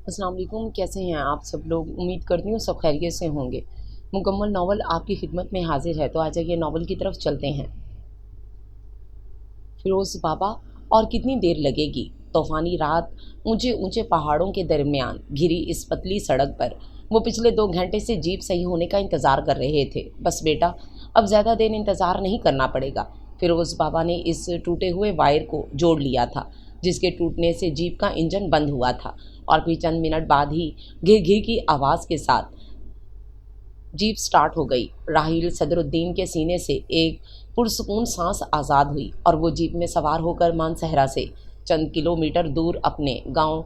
السلام علیکم، کیسے ہیں آپ سب لوگ؟ امید کرتی ہوں سب خیریت سے ہوں گے۔ مکمل ناول آپ کی خدمت میں حاضر ہے، تو آ جائیے ناول کی طرف چلتے ہیں۔ فیروز بابا، اور کتنی دیر لگے گی؟ طوفانی رات، اونچے اونچے پہاڑوں کے درمیان گھری اس پتلی سڑک پر وہ پچھلے 2 گھنٹے سے جیپ صحیح ہونے کا انتظار کر رہے تھے۔ بس بیٹا، اب زیادہ دیر انتظار نہیں کرنا پڑے گا۔ فیروز بابا نے اس ٹوٹے ہوئے وائر کو جوڑ لیا تھا جس کے ٹوٹنے سے جیپ کا انجن بند ہوا تھا، اور پھر چند منٹ بعد ہی گھر گھر کی آواز کے ساتھ جیپ سٹارٹ ہو گئی۔ راحیل صدر الدین کے سینے سے ایک پرسکون سانس آزاد ہوئی، اور وہ جیپ میں سوار ہو کر مانسہرہ سے چند کلومیٹر دور اپنے گاؤں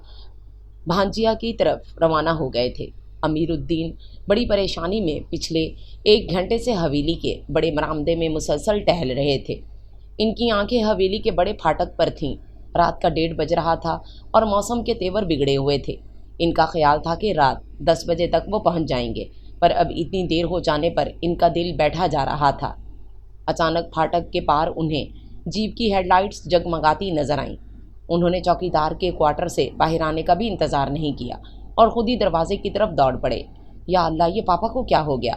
بھانجیا کی طرف روانہ ہو گئے تھے۔ امیر الدین بڑی پریشانی میں پچھلے 1 گھنٹے سے حویلی کے بڑے برآمدے میں مسلسل ٹہل رہے تھے۔ ان کی آنکھیں حویلی کے بڑے پھاٹک پر تھیں۔ رات کا 1:30 بج رہا تھا اور موسم کے تیور بگڑے ہوئے تھے۔ ان کا خیال تھا کہ رات 10 بجے تک وہ پہنچ جائیں گے، پر اب اتنی دیر ہو جانے پر ان کا دل بیٹھا جا رہا تھا۔ اچانک پھاٹک کے پار انہیں جیپ کی ہیڈ لائٹس جگمگاتی نظر آئیں۔ انہوں نے چوکیدار کے کوارٹر سے باہر آنے کا بھی انتظار نہیں کیا اور خود ہی دروازے کی طرف دوڑ پڑے۔ یا اللہ، یہ پاپا کو کیا ہو گیا؟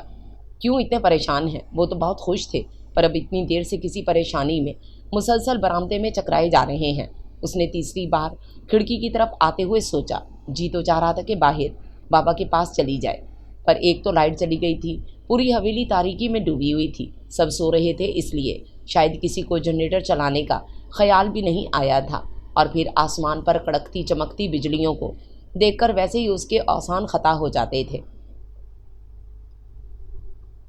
کیوں اتنے پریشان ہیں؟ وہ تو بہت خوش تھے، پر اب اتنی دیر سے کسی پریشانی میں مسلسل برآمدے میں چکرائے جا رہے ہیں۔ اس نے تیسری بار کھڑکی کی طرف آتے ہوئے سوچا۔ جی تو چاہ رہا تھا کہ باہر بابا کے پاس چلی جائے، پر ایک تو لائٹ چلی گئی تھی، پوری حویلی تاریکی میں ڈوبی ہوئی تھی، سب سو رہے تھے، اس لیے شاید کسی کو جنریٹر چلانے کا خیال بھی نہیں آیا تھا، اور پھر آسمان پر کڑکتی چمکتی بجلیوں کو دیکھ کر ویسے ہی اس کے اوزان خطا ہو جاتے تھے۔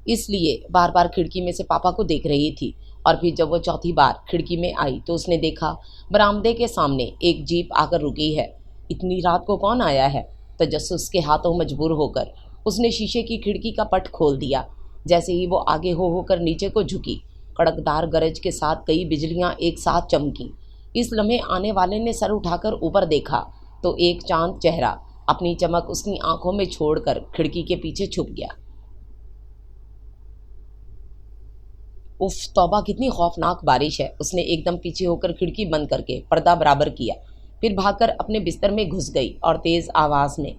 اس لیے بار بار کھڑکی میں سے پاپا کو دیکھ رہی تھی، اور پھر جب وہ چوتھی بار کھڑکی میں آئی تو اس نے دیکھا برآمدے کے سامنے ایک جیپ آ کر رکی ہے۔ اتنی رات کو کون آیا ہے؟ تجسس کے ہاتھوں مجبور ہو کر اس نے شیشے کی کھڑکی کا پٹ کھول دیا۔ جیسے ہی وہ آگے ہو کر نیچے کو جھکی، کڑکدار گرج کے ساتھ کئی بجلیاں ایک ساتھ چمکیں۔ اس لمحے آنے والے نے سر اٹھا کر اوپر دیکھا تو ایک چاند چہرہ اپنی چمک اس کی آنکھوں میں چھوڑ کر کھڑکی کے پیچھے چھپ گیا۔ اف توبہ، کتنی خوفناک بارش ہے! اس نے ایک دم پیچھے ہو کر کھڑکی بند کر کے پردہ برابر کیا، پھر بھاگ کر اپنے بستر میں گھس گئی اور تیز آواز میں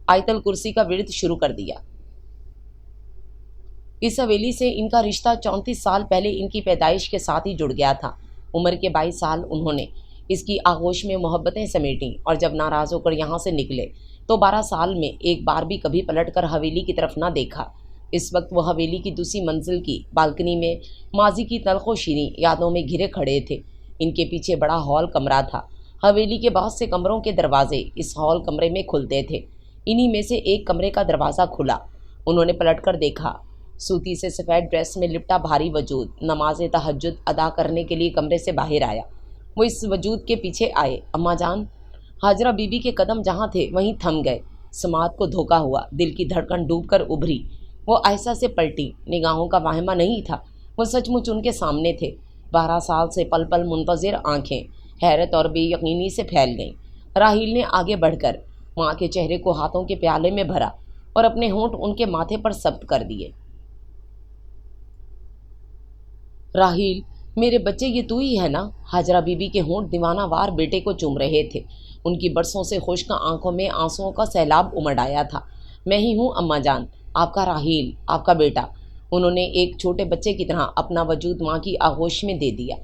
آیت الکرسی کا ورد شروع کر دیا۔ اس حویلی سے ان کا رشتہ 34 سال پہلے ان کی پیدائش کے ساتھ ہی جڑ گیا تھا۔ عمر کے 22 سال انہوں نے اس کی آغوش میں محبتیں سمیٹیں، اور جب ناراض ہو کر یہاں سے نکلے تو 12 سال میں ایک بار بھی کبھی پلٹ کر حویلی کی طرف نہ دیکھا۔ اس وقت وہ حویلی کی دوسری منزل کی بالکنی میں ماضی کی تلخ و شیریں یادوں میں گھرے کھڑے تھے۔ ان کے پیچھے بڑا ہال کمرہ تھا۔ حویلی کے بہت سے کمروں کے دروازے اس ہال کمرے میں کھلتے تھے۔ انہی میں سے ایک کمرے کا دروازہ کھلا۔ انہوں نے پلٹ کر دیکھا۔ سوتی سے سفید ڈریس میں لپٹا بھاری وجود نماز تہجد ادا کرنے کے لیے کمرے سے باہر آیا۔ وہ اس وجود کے پیچھے آئے۔ اماں جان! ہاجرہ بی بی کے قدم جہاں تھے وہیں تھم گئے۔ سماعت کو دھوکا ہوا، دل کی دھڑکن ڈوب کر ابھری۔ وہ آہستہ سے پلٹی، نگاہوں کا واہمہ نہیں تھا، وہ سچ مچ ان کے سامنے تھے۔ 12 سال سے پل پل منتظر آنکھیں حیرت اور بے یقینی سے پھیل گئیں۔ راحیل نے آگے بڑھ کر ماں کے چہرے کو ہاتھوں کے پیالے میں بھرا اور اپنے ہونٹ ان کے ماتھے پر ثبت کر دیے۔ راحیل، میرے بچے، یہ تو ہی ہے نا؟ ہاجرہ بی بی کے ہونٹ دیوانہ وار بیٹے کو چوم رہے تھے۔ ان کی برسوں سے خشک آنکھوں میں آنسوؤں کا سیلاب امڈ آیا تھا۔ میں ہی ہوں اماں جان، آپ کا راحیل، آپ کا بیٹا۔ انہوں نے ایک چھوٹے بچے کی طرح اپنا وجود ماں کی آغوش میں دے دیا۔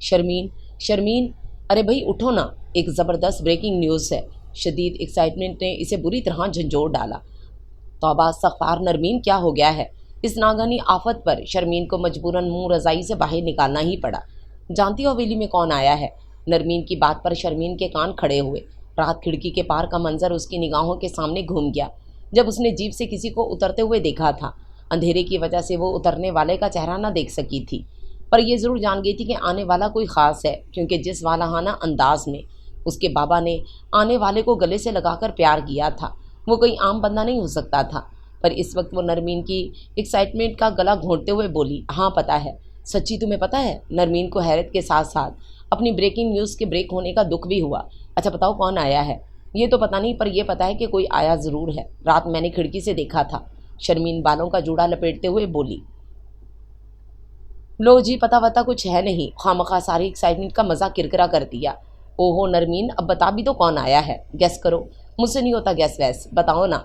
شرمین، شرمین! ارے بھائی اٹھو نا، ایک زبردست بریکنگ نیوز ہے۔ شدید ایکسائٹمنٹ نے اسے بری طرح جھنجھوڑ ڈالا۔ توبہ استغفار نرمین، کیا ہو گیا ہے؟ اس ناگہانی آفت پر شرمین کو مجبوراً منہ رضائی سے باہر نکالنا ہی پڑا۔ جانتی ہو حویلی میں کون آیا ہے؟ نرمین کی بات پر شرمین کے کان کھڑے ہوئے۔ رات کھڑکی کے پار کا منظر اس کی نگاہوں کے سامنے گھوم گیا جب اس نے جیپ سے کسی کو اترتے ہوئے دیکھا تھا۔ اندھیرے کی وجہ سے وہ اترنے والے کا چہرہ نہ دیکھ سکی تھی، پر یہ ضرور جان گئی تھی کہ آنے والا کوئی خاص ہے، کیونکہ جس والہانہ انداز میں اس کے بابا نے آنے والے کو گلے سے لگا کر پیار کیا تھا، وہ کوئی عام بندہ نہیں ہو سکتا تھا۔ پر اس وقت وہ نرمین کی ایکسائٹمنٹ کا گلا گھونٹتے ہوئے بولی، ہاں پتہ ہے۔ سچی تمہیں پتہ ہے؟ نرمین کو حیرت کے ساتھ ساتھ اپنی بریکنگ نیوز کے بریک ہونے کا دکھ بھی ہوا۔ اچھا بتاؤ کون آیا ہے؟ یہ تو پتہ نہیں، پر یہ پتہ ہے کہ کوئی آیا ضرور ہے، رات میں نے کھڑکی سے دیکھا تھا۔ شرمین بالوں کا جوڑا لپیٹتے ہوئے بولی۔ لو جی، پتہ وتا کچھ ہے نہیں، خواہ ساری ایکسائٹمنٹ کا مزہ کرکرا کر دیا۔ اوہو نرمین، اب بتا بھی تو کون آیا ہے، گیس کرو۔ मुझसे नहीं होता गैस वैस, बताओ ना।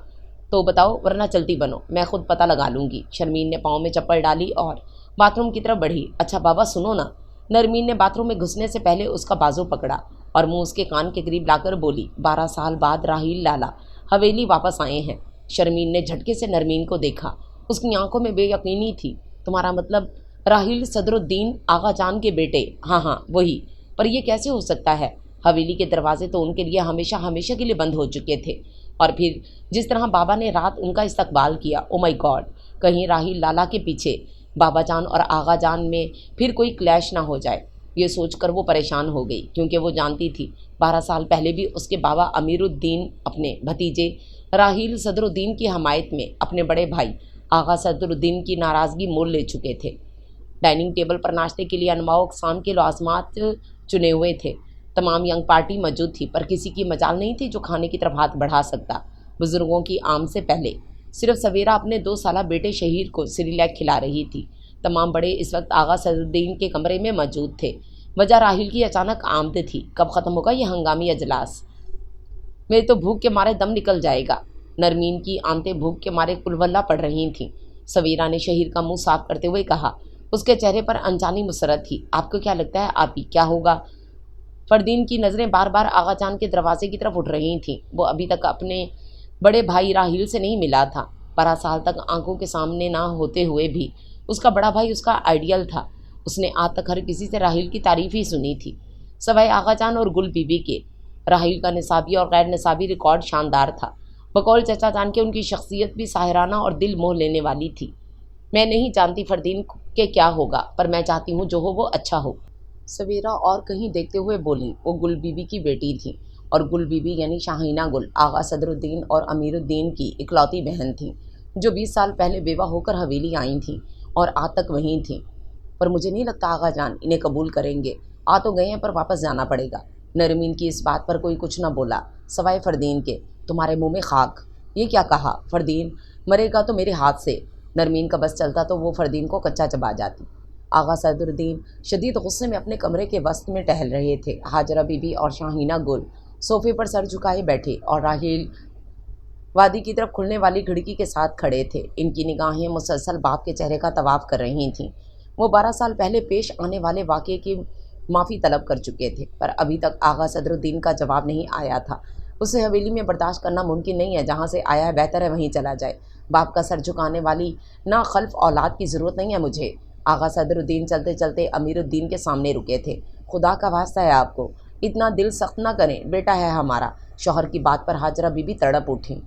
तो बताओ वरना चलती बनो, मैं खुद पता लगा लूँगी। शर्मीन ने पाँव में चप्पल डाली और बाथरूम की तरफ बढ़ी। अच्छा बाबा सुनो ना। नरमीन ने बाथरूम में घुसने से पहले उसका बाजू पकड़ा और मुंह उसके कान के करीब लाकर बोली, 12 साल बाद राहील लाला हवेली वापस आए हैं। शर्मीन ने झटके से नरमीन को देखा। उसकी आंखों में बेयकीनी थी। तुम्हारा मतलब राहील सदरुद्दीन आगा जान के बेटे? हाँ हाँ वही। पर यह कैसे हो सकता है? हवेली के दरवाजे तो उनके लिए हमेशा हमेशा के लिए बंद हो चुके थे। और फिर जिस तरह बाबा ने रात उनका इस्तकबाल किया, ओ माय गॉड, कहीं राहील लाला के पीछे बाबा जान और आगा जान में फिर कोई क्लैश ना हो जाए। ये सोचकर वो परेशान हो गई, क्योंकि वो जानती थी 12 साल पहले भी उसके बाबा अमीरुद्दीन अपने भतीजे राहील सदरुद्दीन की हमायत में अपने बड़े भाई आगा सदरुद्दीन की नाराज़गी मोल ले चुके थे। डाइनिंग टेबल पर नाश्ते के लिए अनवां अक़साम के लवाज़मात चुने हुए थे। तमाम यंग पार्टी मौजूद थी, पर किसी की मजाल नहीं थी जो खाने की तरफ हाथ बढ़ा सकता। बुज़ुर्गों की आम से पहले सिर्फ सवेरा अपने 2 साला बेटे शहीर को सिरिलैक खिला रही थी। तमाम बड़े इस वक्त आगा सदरुद्दीन के कमरे में मौजूद थे। वजह राहील की अचानक आमद थी। कब ख़त्म होगा ये हंगामी अजलास? मेरे तो भूख के मारे दम निकल जाएगा। नरमीन की आंतें भूख के मारे कुलवल्ला पड़ रही थीं। सवेरा ने शहीर का मुंह साफ करते हुए कहा। उसके चेहरे पर अनजानी मुसरत थी। आपको क्या लगता है आप ही क्या होगा? फरदीन की नज़रें बार बार आगा जान के दरवाजे की तरफ उठ रही थीं। वो अभी तक अपने बड़े भाई राहील से नहीं मिला था। 12 साल तक आंखों के सामने ना होते हुए भी उसका बड़ा भाई उसका आइडियल था। उसने आज तक हर किसी से राहील की तारीफ ही सुनी थी, सवाए आगा जान और गुल बीबी के। राहील का निसाबी और गैर निसाबी रिकॉर्ड शानदार था। बकौल चचा जान के उनकी शख्सियत भी साहिराना और दिल मोह लेने वाली थी। मैं नहीं जानती फरदीन के क्या होगा, पर मैं चाहती हूँ जो हो वो अच्छा हो। सवेरा और कहीं देखते हुए बोली। वो गुल बीबी की बेटी थी, और गुल बीबी यानी शाहीना गुल आगा सदरुद्दीन और अमीरुद्दीन की इकलौती बहन थी, जो 20 साल पहले बेवा होकर हवेली आई थी और आज तक वहीं थी। पर मुझे नहीं लगता आगा जान इन्हें कबूल करेंगे। आ तो गए हैं पर वापस जाना पड़ेगा। नरमीन की इस बात पर कोई कुछ न बोला, सवाए फरदीन के। तुम्हारे मुंह में खाक, ये क्या कहा? फरदीन मरेगा तो मेरे हाथ से। नरमीन का बस चलता तो वो फरदीन को कच्चा चबा जाती। आगा सदरुद्दीन शदीद गुस्से में अपने कमरे के वस्त में टहल रहे थे। हाजरा बीबी और शाहीना गुल सोफे पर सर झुकाए बैठे और राहील वादी की तरफ खुलने वाली खिड़की के साथ खड़े थे। इनकी निगाहें मुसलसल बाप के चेहरे का तवाफ कर रही थीं। वो 12 साल पहले पेश आने वाले वाक़े की माफ़ी तलब कर चुके थे, पर अभी तक आगा सदरुद्दीन का जवाब नहीं आया था। उसे हवेली में बर्दाश्त करना मुमकिन नहीं है। जहाँ से आया है बेहतर है वहीं चला जाए। बाप का सर झुकाने वाली ना खल्फ औलाद की ज़रूरत नहीं है मुझे। आगा सदरुद्दीन चलते चलते अमीरुद्दीन के सामने रुके थे। खुदा का वास्ता है आपको, इतना दिल सख्त ना करें, बेटा है हमारा। शौहर की बात पर हाजरा बीबी तड़प उठी।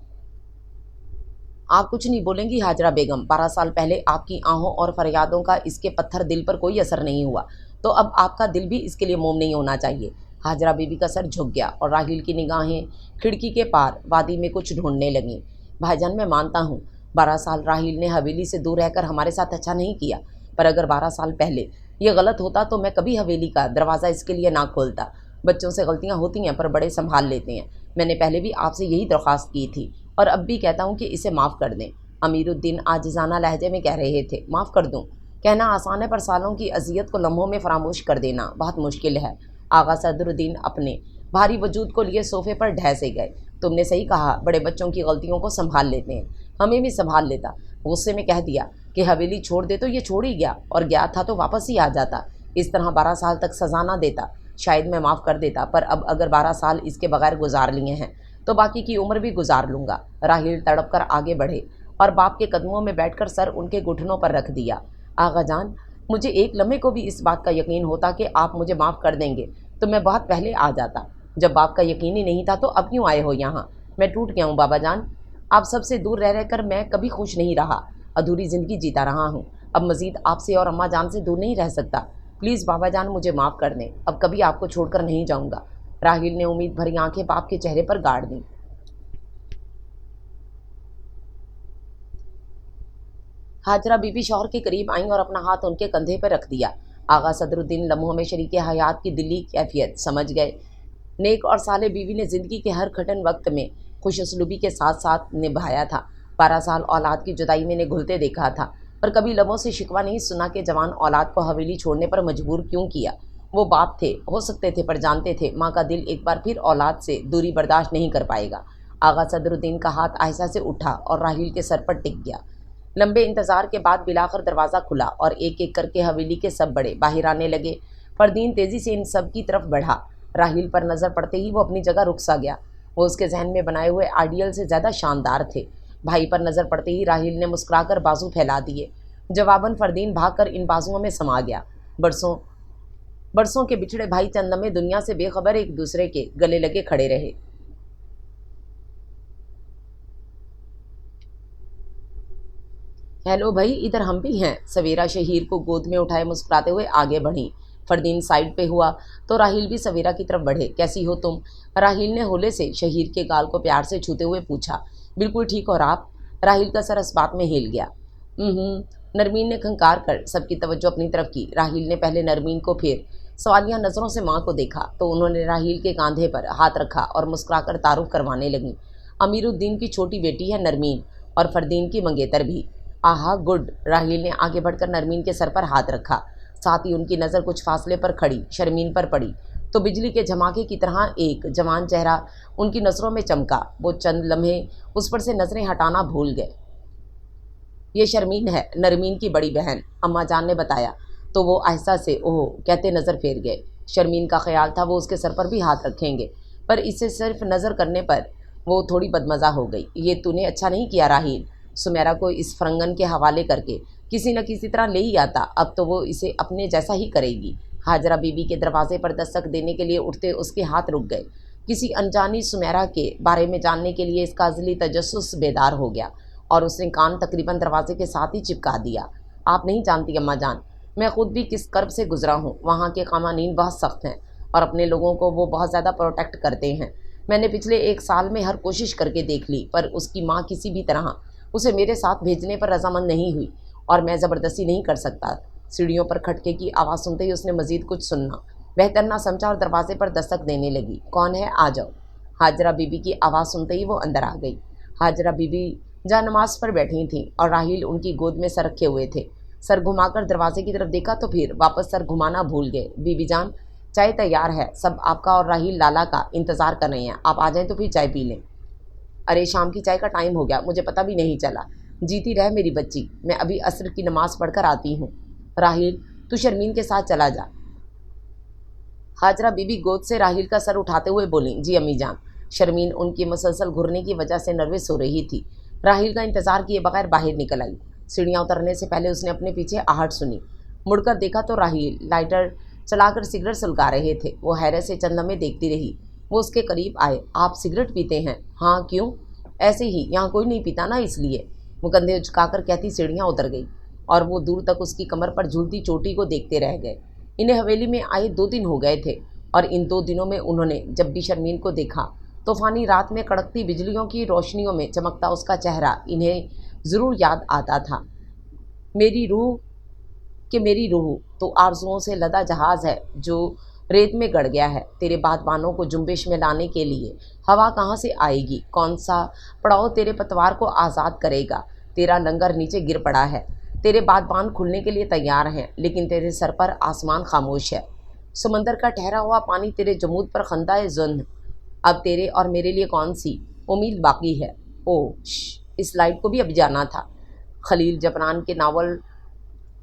आप कुछ नहीं बोलेंगी हाजरा बेगम? 12 साल पहले आपकी आहों और फरियादों का इसके पत्थर दिल पर कोई असर नहीं हुआ, तो अब आपका दिल भी इसके लिए मोम नहीं होना चाहिए। हाजरा बीबी का सर झुक गया और राहील की निगाहें खिड़की के पार वादी में कुछ ढूंढने लगीं। भाईजान मैं मानता हूँ 12 साल राहील ने हवेली से दूर रहकर हमारे साथ अच्छा नहीं किया, पर अगर 12 साल पहले ये गलत होता तो मैं कभी हवेली का दरवाज़ा इसके लिए ना खोलता। बच्चों से गलतियाँ होती हैं पर बड़े संभाल लेते हैं। मैंने पहले भी आपसे यही दरख्वास्त की थी और अब भी कहता हूँ कि इसे माफ़ कर दें। अमीरुद्दीन आजिज़ाना लहजे में कह रहे थे। माफ़ कर दूँ? कहना आसान है, पर सालों की अजियत को लम्हों में फरामोश कर देना बहुत मुश्किल है। आगा सदरुद्दीन अपने भारी वजूद को लिए सोफे पर ढह से गए। तुमने सही कहा, बड़े बच्चों की गलतियों को संभाल लेते हैं, हमें भी संभाल लेता। गुस्से में कह दिया कि हवेली छोड़ दे तो ये छोड़ ही गया, और गया था तो वापस ही आ जाता। इस तरह 12 साल तक सज़ा ना देता, शायद मैं माफ़ कर देता, पर अब अगर 12 साल इसके बगैर गुजार लिए हैं तो बाकी की उम्र भी गुजार लूँगा। राहील तड़प कर आगे बढ़े और बाप के कदमों में बैठकर सर उनके घुटनों पर रख दिया। आगा जान, मुझे एक लम्हे को भी इस बात का यकीन होता कि आप मुझे माफ़ कर देंगे तो मैं बहुत पहले आ जाता। जब बाप का यकीन ही नहीं था तो अब क्यों आए हो यहाँ? मैं टूट गया हूँ बाबा जान। आप सबसे दूर रह कर मैं कभी खुश नहीं रहा, अधूरी ज़िंदगी जीता रहा हूँ। अब मज़ीद आपसे और अम्मा जान से दूर नहीं रह सकता। प्लीज़ बाबा जान मुझे माफ़ कर दें, अब कभी आपको छोड़कर नहीं जाऊँगा। राहील ने उम्मीद भरी आंखें बाप के चेहरे पर गाड़ दी। हाजरा बीबी शौहर के करीब आई और अपना हाथ उनके कंधे पर रख दिया। आगा सदरुद्दीन लम्हों में शरीके हयात की दिली कैफियत समझ गए। नेक और साले बीवी ने ज़िंदगी के हर कठिन वक्त में खुशसलूबी के साथ साथ निभाया था। 12 साल औलाद की जुदाई में इन्हें घुलते देखा था, पर कभी लबों से शिकवा नहीं सुना कि जवान औलाद को हवेली छोड़ने पर मजबूर क्यों किया। वो बाप थे, हो सकते थे, पर जानते थे माँ का दिल एक बार फिर औलाद से दूरी बर्दाश्त नहीं कर पाएगा। आगा सदरुद्दीन का हाथ आहिस्ता से उठा और राहील के सर पर टिक गया। लंबे इंतजार के बाद बिलाखिर दरवाज़ा खुला और एक एक करके हवेली के सब बड़े बाहर आने लगे। फरदीन तेज़ी से इन सब की तरफ बढ़ा। राहील पर नज़र पड़ते ही वो अपनी जगह रुक सा गया। वो उसके जहन में बनाए हुए आइडियल से ज़्यादा शानदार थे। भाई पर नज़र पड़ते ही राहील ने मुस्कुराकर बाजू फैला दिए। जवाबन फरदीन भागकर इन बाजुओं में समा गया। बरसों बरसों के बिछड़े भाई चंद लम्हे दुनिया से बेखबर एक दूसरे के गले लगे खड़े रहे। हेलो भाई, इधर हम भी हैं। सवेरा शहीर को गोद में उठाए मुस्कुराते हुए आगे बढ़ी। फरदीन साइड पे हुआ तो राहील भी सवेरा की तरफ बढ़े। कैसी हो तुम? राहील ने होले से शहीर के गाल को प्यार से छूते हुए पूछा। बिल्कुल ठीक, और आप? राहील का सर इस बात में हिल गया। नरमीन ने खंकार कर सबकी तवज्जो अपनी तरफ की। राहील ने पहले नरमीन को फिर सवालिया नज़रों से माँ को देखा तो उन्होंने राहील के कांधे पर हाथ रखा और मुस्कुराकर तारुफ करवाने लगी। अमीरुद्दीन की छोटी बेटी है नरमीन, और फरदीन की मंगेतर भी। आहा गुड। राहील ने आगे बढ़कर नरमीन के सर पर हाथ रखा। साथ ही उनकी नज़र कुछ फासले पर खड़ी शर्मीन पर पड़ी तो बिजली के झमाके की तरह एक जवान चेहरा उनकी नज़रों में चमका। वो चंद लम्हे उस पर से नज़रें हटाना भूल गए। ये शर्मीन है, नरमीन की बड़ी बहन, अम्मा जान ने बताया। तो वो आहिस्ता से ओह कहते नज़र फेर गए। शर्मीन का ख्याल था वो उसके सर पर भी हाथ रखेंगे, पर इससे सिर्फ नज़र करने पर वो थोड़ी बदमज़ा हो गई। ये तूने अच्छा नहीं किया राहील, सुमेरा को इस फरंगन के हवाले करके किसी न किसी तरह ले ही आता। अब तो वो इसे अपने जैसा ही करेगी। हाजरा बीबी के दरवाजे पर दस्तक देने के लिए उठते उसके हाथ रुक गए। किसी अनजानी सुमेरा के बारे में जानने के लिए इसका अज़ली तजस्सुस बेदार हो गया और उसने कान तकरीबन दरवाजे के साथ ही चिपका दिया। आप नहीं जानती अम्मा जान, मैं ख़ुद भी किस कर्ब से गुजरा हूँ। वहाँ के क़वानीन बहुत सख्त हैं और अपने लोगों को वो बहुत ज़्यादा प्रोटेक्ट करते हैं। मैंने पिछले 1 साल में हर कोशिश करके देख ली, पर उसकी माँ किसी भी तरह उसे मेरे साथ भेजने पर रजामंद नहीं हुई और मैं ज़बरदस्ती नहीं कर सकता। सीढ़ियों पर खटके की आवाज़ सुनते ही उसने मज़ीद कुछ सुनना बेहतर ना समझा और दरवाजे पर दस्तक देने लगी। कौन है? आ जाओ। हाजरा बीबी की आवाज़ सुनते ही वो अंदर आ गई। हाजरा बीबी जहाँ नमाज पर बैठी थीं और राहील उनकी गोद में सर रखे हुए थे। सर घुमाकर दरवाजे की तरफ देखा तो फिर वापस सर घुमाना भूल गए। बीबी जान, चाय तैयार है, सब आपका और राहील लाला का इंतज़ार कर रहे हैं। आप आ जाएं तो फिर चाय पी लें। अरे शाम की चाय का टाइम हो गया, मुझे पता भी नहीं चला। जीती रह मेरी बच्ची, मैं अभी असर की नमाज़ पढ़कर आती हूँ। राहील, तू शर्मीन के साथ चला जा। हाजरा बीबी गोद से राहील का सर उठाते हुए बोली। जी अम्मी जान। शर्मीन उनकी मुसलसल घुरने की वजह से नर्वस हो रही थी। राहील का इंतज़ार किए बगैर बाहर निकल आई। सीढ़ियाँ उतरने से पहले उसने अपने पीछे आहट सुनी। मुड़कर देखा तो राहील लाइटर चलाकर सिगरेट सुलगा रहे थे। वो हैरत से चंद लम्हे देखती रही। वो उसके करीब आए। आप सिगरेट पीते हैं? हाँ, क्यों? ऐसे ही, यहाँ कोई नहीं पीता ना, इसलिए। वो कंधे उचकाकर कहती सीढ़ियाँ उतर गई और वो दूर तक उसकी कमर पर झूलती चोटी को देखते रह गए। इन्हें हवेली में आए 2 दिन हो गए थे और इन 2 दिनों में उन्होंने जब भी शर्मीन को देखा तूफ़ानी रात में कड़कती बिजलियों की रोशनियों में चमकता उसका चेहरा इन्हें ज़रूर याद आता था। मेरी रूह तो आरज़ुओं से लदा जहाज़ है जो रेत में गड़ गया है। तेरे बागबानों को जुम्बिश में लाने के लिए हवा कहाँ से आएगी? कौन सा पड़ाव तेरे पतवार को आज़ाद करेगा? तेरा लंगर नीचे गिर पड़ा है। तेरे बागबान खुलने के लिए तैयार हैं, लेकिन तेरे सर पर आसमान खामोश है। समंदर का ठहरा हुआ पानी तेरे जमूद पर खंदा जुन्द। अब तेरे और मेरे लिए कौन सी उम्मीद बाकी है? ओह, इस लाइट को भी अब जाना था। खलील जबरान के नावल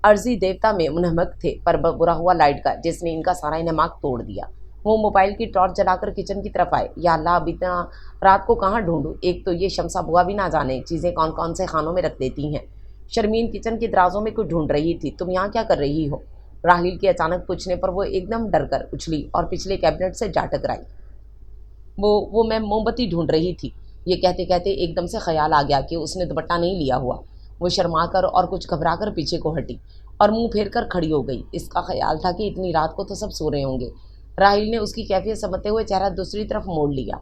अर्जी देवता में मुनहमक थे, पर बुरा हुआ लाइट का जिसने इनका सारा इनहमाक तोड़ दिया। वो मोबाइल की टॉर्च जलाकर किचन की तरफ आए। या अल्लाह, अब इतना रात को कहाँ ढूंढूं? एक तो ये शमसा बुआ भी ना जाने चीज़ें कौन कौन से खानों में रख देती हैं। शर्मीन किचन के दराजों में कुछ ढूंढ रही थी। तुम यहाँ क्या कर रही हो? राहील के अचानक पूछने पर वो एकदम डर कर उछली और पिछले कैबिनेट से जा टकराई। वो मैं मोमबत्ती ढूंढ रही थी। ये कहते कहते एकदम से ख्याल आ गया कि उसने दुपट्टा नहीं लिया हुआ। वो शर्मा कर और कुछ घबरा कर पीछे को हटी और मुंह फेर कर खड़ी हो गई। इसका ख्याल था कि इतनी रात को तो सब सो रहे होंगे। राहील ने उसकी कैफियत समझते हुए चेहरा दूसरी तरफ मोड़ लिया।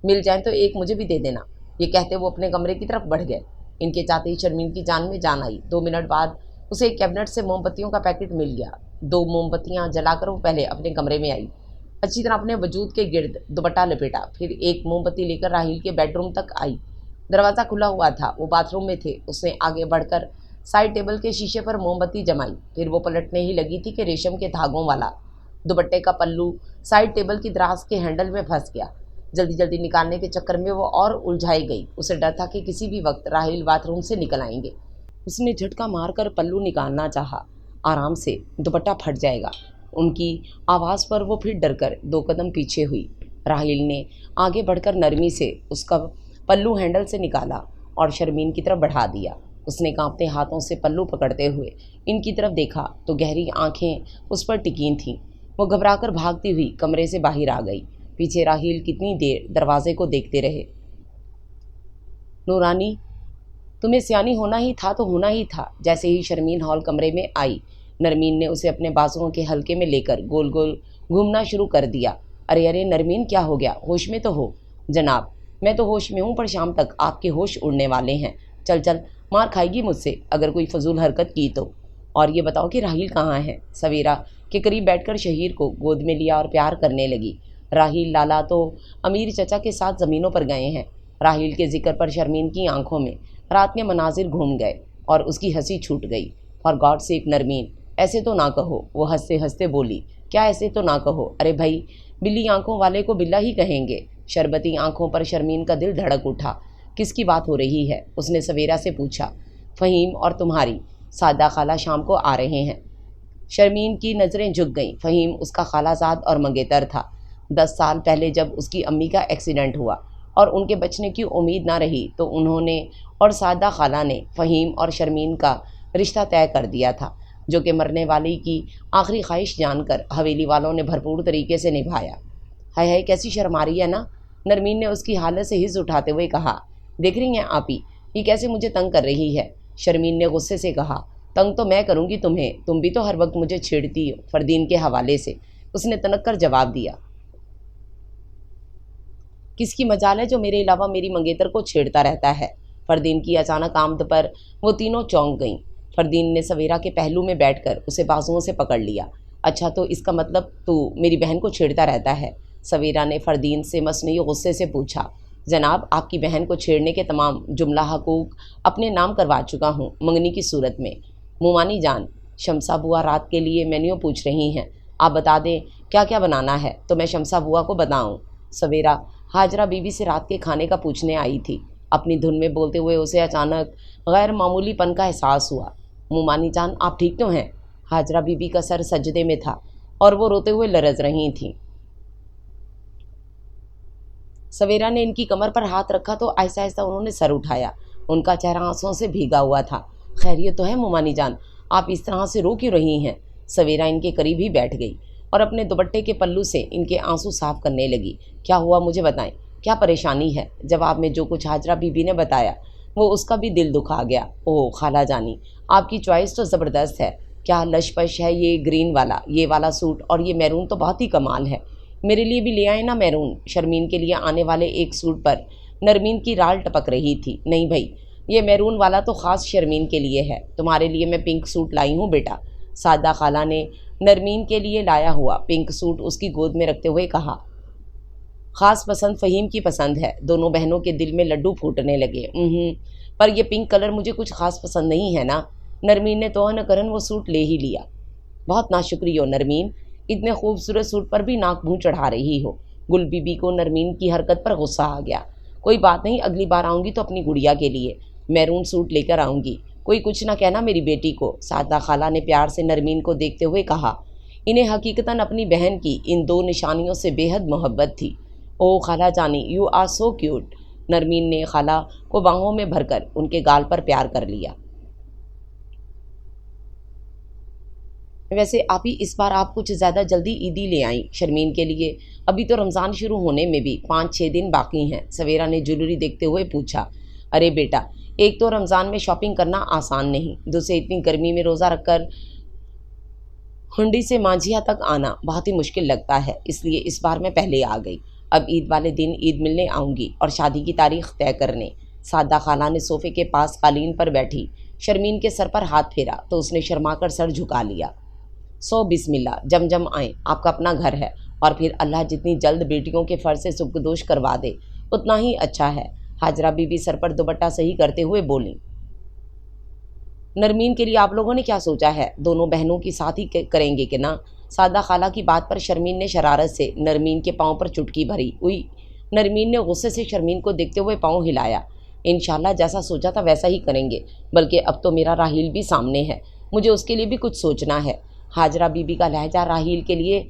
मिल जाए तो एक मुझे भी दे देना। ये कहते वो अपने कमरे की तरफ बढ़ गए। इनके जाते ही शर्मीन की जान में जान आई। 2 मिनट बाद उसे एक कैबिनेट से मोमबत्तियों का पैकेट मिल गया। 2 मोमबत्तियाँ जलाकर वो पहले अपने कमरे में आई, अच्छी तरह अपने वजूद के गिर्द दुपट्टा लपेटा, फिर एक मोमबत्ती लेकर राहील के बेडरूम तक आई। दरवाज़ा खुला हुआ था, वो बाथरूम में थे। उसने आगे बढ़कर साइड टेबल के शीशे पर मोमबत्ती जमाई। फिर वो पलटने ही लगी थी कि रेशम के धागों वाला दुपट्टे का पल्लू साइड टेबल की दराज के हैंडल में फंस गया। जल्दी जल्दी निकालने के चक्कर में वो और उलझाई गई। उसे डर था कि किसी भी वक्त राहिल बाथरूम से निकल आएंगे। उसने झटका मारकर पल्लू निकालना चाहा। आराम से, दुपट्टा फट जाएगा। उनकी आवाज़ पर वो फिर डरकर 2 कदम पीछे हुई। राहिल ने आगे बढ़कर नरमी से उसका पल्लू हैंडल से निकाला और शर्मीन की तरफ बढ़ा दिया। उसने कांपते हाथों से पल्लू पकड़ते हुए इनकी तरफ देखा तो गहरी आंखें उस पर टिकी थीं। वो घबराकर भागती हुई कमरे से बाहर आ गई। पीछे राहिल कितनी देर दरवाजे को देखते रहे। नूरानी, तुम्हें सियानी होना ही था तो होना ही था। जैसे ही शर्मीन हॉल कमरे में आई, नरमीन ने उसे अपने बाजुओं के हल्के में लेकर गोल गोल घूमना शुरू कर दिया। अरे अरे नरमीन, क्या हो गया? होश में तो हो। जनाब, मैं तो होश में हूँ, पर शाम तक आपके होश उड़ने वाले हैं। चल चल, मार खाएगी मुझसे अगर कोई फजूल हरकत की तो। और ये बताओ कि राहिल कहाँ है? सवेरा के करीब बैठकर शहीर को गोद में लिया और प्यार करने लगी। राहिल लाला तो अमीर चचा के साथ ज़मीनों पर गए हैं। राहिल के जिक्र पर शर्मीन की आंखों में रात के मनाजिर घूम गए और उसकी हंसी छूट गई। फॉर गॉड सेक नरमीन, ऐसे तो ना कहो। वो हंसते हंसते बोली। क्या ऐसे तो ना कहो? अरे भाई, बिल्ली आंखों वाले को बिल्ला ही कहेंगे। शरबती आंखों पर शर्मीन का दिल धड़क उठा। किसकी बात हो रही है? उसने सवेरा से पूछा। फ़हीम और तुम्हारी सादा खाला शाम को आ रहे हैं। शर्मीन की नज़रें झुक गईं। फ़हीम उसका खालाजाद और मंगेतर था। 10 साल पहले जब उसकी अम्मी का एक्सीडेंट हुआ और उनके बचने की उम्मीद ना रही तो उन्होंने और सादा खाला ने फ़हीम और शर्मीन का रिश्ता तय कर दिया था, जो कि मरने वाली की आखिरी ख्वाहिश जानकर हवेली वालों ने भरपूर तरीके से निभाया। हाय हाय, कैसी शर्म आ रही है ना? नरमीन ने उसकी हालत से हिस्स उठाते हुए कहा। देख रही हैं आप ही, ये कैसे मुझे तंग कर रही है? शर्मीन ने गुस्से से कहा। तंग तो मैं करूँगी तुम्हें, तुम भी तो हर वक्त मुझे छेड़ती हो फरदीन के हवाले से। उसने तनक कर जवाब दिया। किसकी मजाल है जो मेरे अलावा मेरी मंगेतर को छेड़ता रहता है? फरदीन की अचानक आमद पर वो तीनों चौंक गईं। फरदीन ने सवेरा के पहलू में बैठकर उसे बाजुओं से पकड़ लिया। अच्छा, तो इसका मतलब तू मेरी बहन को छेड़ता रहता है? सवेरा ने फरदीन से मसनूई गुस्से से पूछा। जनाब, आपकी बहन को छेड़ने के तमाम जुमला हकूक अपने नाम करवा चुका हूँ, मंगनी की सूरत में। मुमानी जान, शमसा बुआ रात के लिए मेन्यू पूछ रही हैं। आप बता दें क्या क्या बनाना है तो मैं शमसा बुआ को बताऊँ। सवेरा हाजरा बीबी से रात के खाने का पूछने आई थी। अपनी धुन में बोलते हुए उसे अचानक गैर मामूलीपन का एहसास हुआ। मुमानी जान, आप ठीक तो हैं? हाजरा बीबी का सर सजदे में था और वो रोते हुए लरज रही थीं। सवेरा ने इनकी कमर पर हाथ रखा तो आहिस्ता आहिस्ता उन्होंने सर उठाया। उनका चेहरा आंसुओं से भीगा हुआ था। खैरियत तो है मुमानी जान? आप इस तरह से रो क्यों रही हैं? सवेरा इनके करीब ही बैठ गई और अपने दुपट्टे के पल्लू से इनके आंसू साफ करने लगी। क्या हुआ, मुझे बताएं, क्या परेशानी है? जवाब में जो कुछ हाजरा बीबी ने बताया वो उसका भी दिल दुखा गया। ओह खाला जानी, आपकी चॉइस तो ज़बरदस्त है। क्या लशपश है ये ग्रीन वाला, ये वाला सूट, और ये मैरून तो बहुत ही कमाल है। मेरे लिए भी ले आए ना मैरून। शर्मीन के लिए आने वाले एक सूट पर नरमीन की राल टपक रही थी। नहीं भाई, ये मैरून वाला तो ख़ास शर्मीन के लिए है। तुम्हारे लिए मैं पिंक सूट लाई हूँ बेटा। सादा खाला ने नरमीन के लिए लाया हुआ पिंक सूट उसकी गोद में रखते हुए कहा। ख़ास पसंद फ़हीम की पसंद है। दोनों बहनों के दिल में लड्डू फूटने लगे। पर यह पिंक कलर मुझे कुछ ख़ास पसंद नहीं है ना। नरमीन ने तोहन करन वो सूट ले ही लिया। बहुत नाशुक्रिया नरमीन, इतने खूबसूरत सूट पर भी नाक मुँह चढ़ा रही हो। गुल बीबी को नरमीन की हरकत पर गुस्सा आ गया। कोई बात नहीं, अगली बार आऊँगी तो अपनी गुड़िया के लिए मैरून सूट लेकर आऊँगी। कोई कुछ ना कहना मेरी बेटी को। सादा खाला ने प्यार से नरमीन को देखते हुए कहा। इन्हें हकीकतन अपनी बहन की इन दो निशानियों से बेहद मोहब्बत थी। ओ खाला जानी, you are so cute. Narmeen ने खाला को बाहों में भरकर उनके गाल पर प्यार कर लिया। वैसे आप ही इस बार आप कुछ ज़्यादा जल्दी ईदी ले आई शर्मीन के लिए। अभी तो रमज़ान शुरू होने में भी 5-6 दिन बाकी हैं। सवेरा ने ज्वेलरी देखते हुए पूछा। अरे बेटा, एक तो रमज़ान में शॉपिंग करना आसान नहीं, दूसरे इतनी गर्मी में रोज़ा रखकर हुंडी से मांझिया तक आना बहुत ही मुश्किल लगता है, इसलिए इस बार मैं पहले आ गई। अब ईद वाले दिन ईद मिलने आऊँगी और शादी की तारीख तय करने। सादा खाला ने सोफे के पास कालीन पर बैठी शर्मीन के सर पर हाथ फेरा तो उसने शर्माकर सर झुका लिया। सो बिस्मिल्लाह, जम जम आए, आपका अपना घर है, और फिर अल्लाह जितनी जल्द बेटियों के फर्ज से सुखदोश करवा दे उतना ही अच्छा है। हाजरा बीबी सर पर दुपट्टा सही करते हुए बोली। नरमीन के लिए आप लोगों ने क्या सोचा है? दोनों बहनों की साथ ही करेंगे कि ना? सादा खाला की बात पर शर्मीन ने शरारत से नरमीन के पाँव पर चुटकी भरी। उई, नरमीन ने गुस्से से शर्मीन को देखते हुए पाँव हिलाया। इंशाल्लाह जैसा सोचा था वैसा ही करेंगे, बल्कि अब तो मेरा राहील भी सामने है, मुझे उसके लिए भी कुछ सोचना है। हाजरा बीबी का लहजा राहील के लिए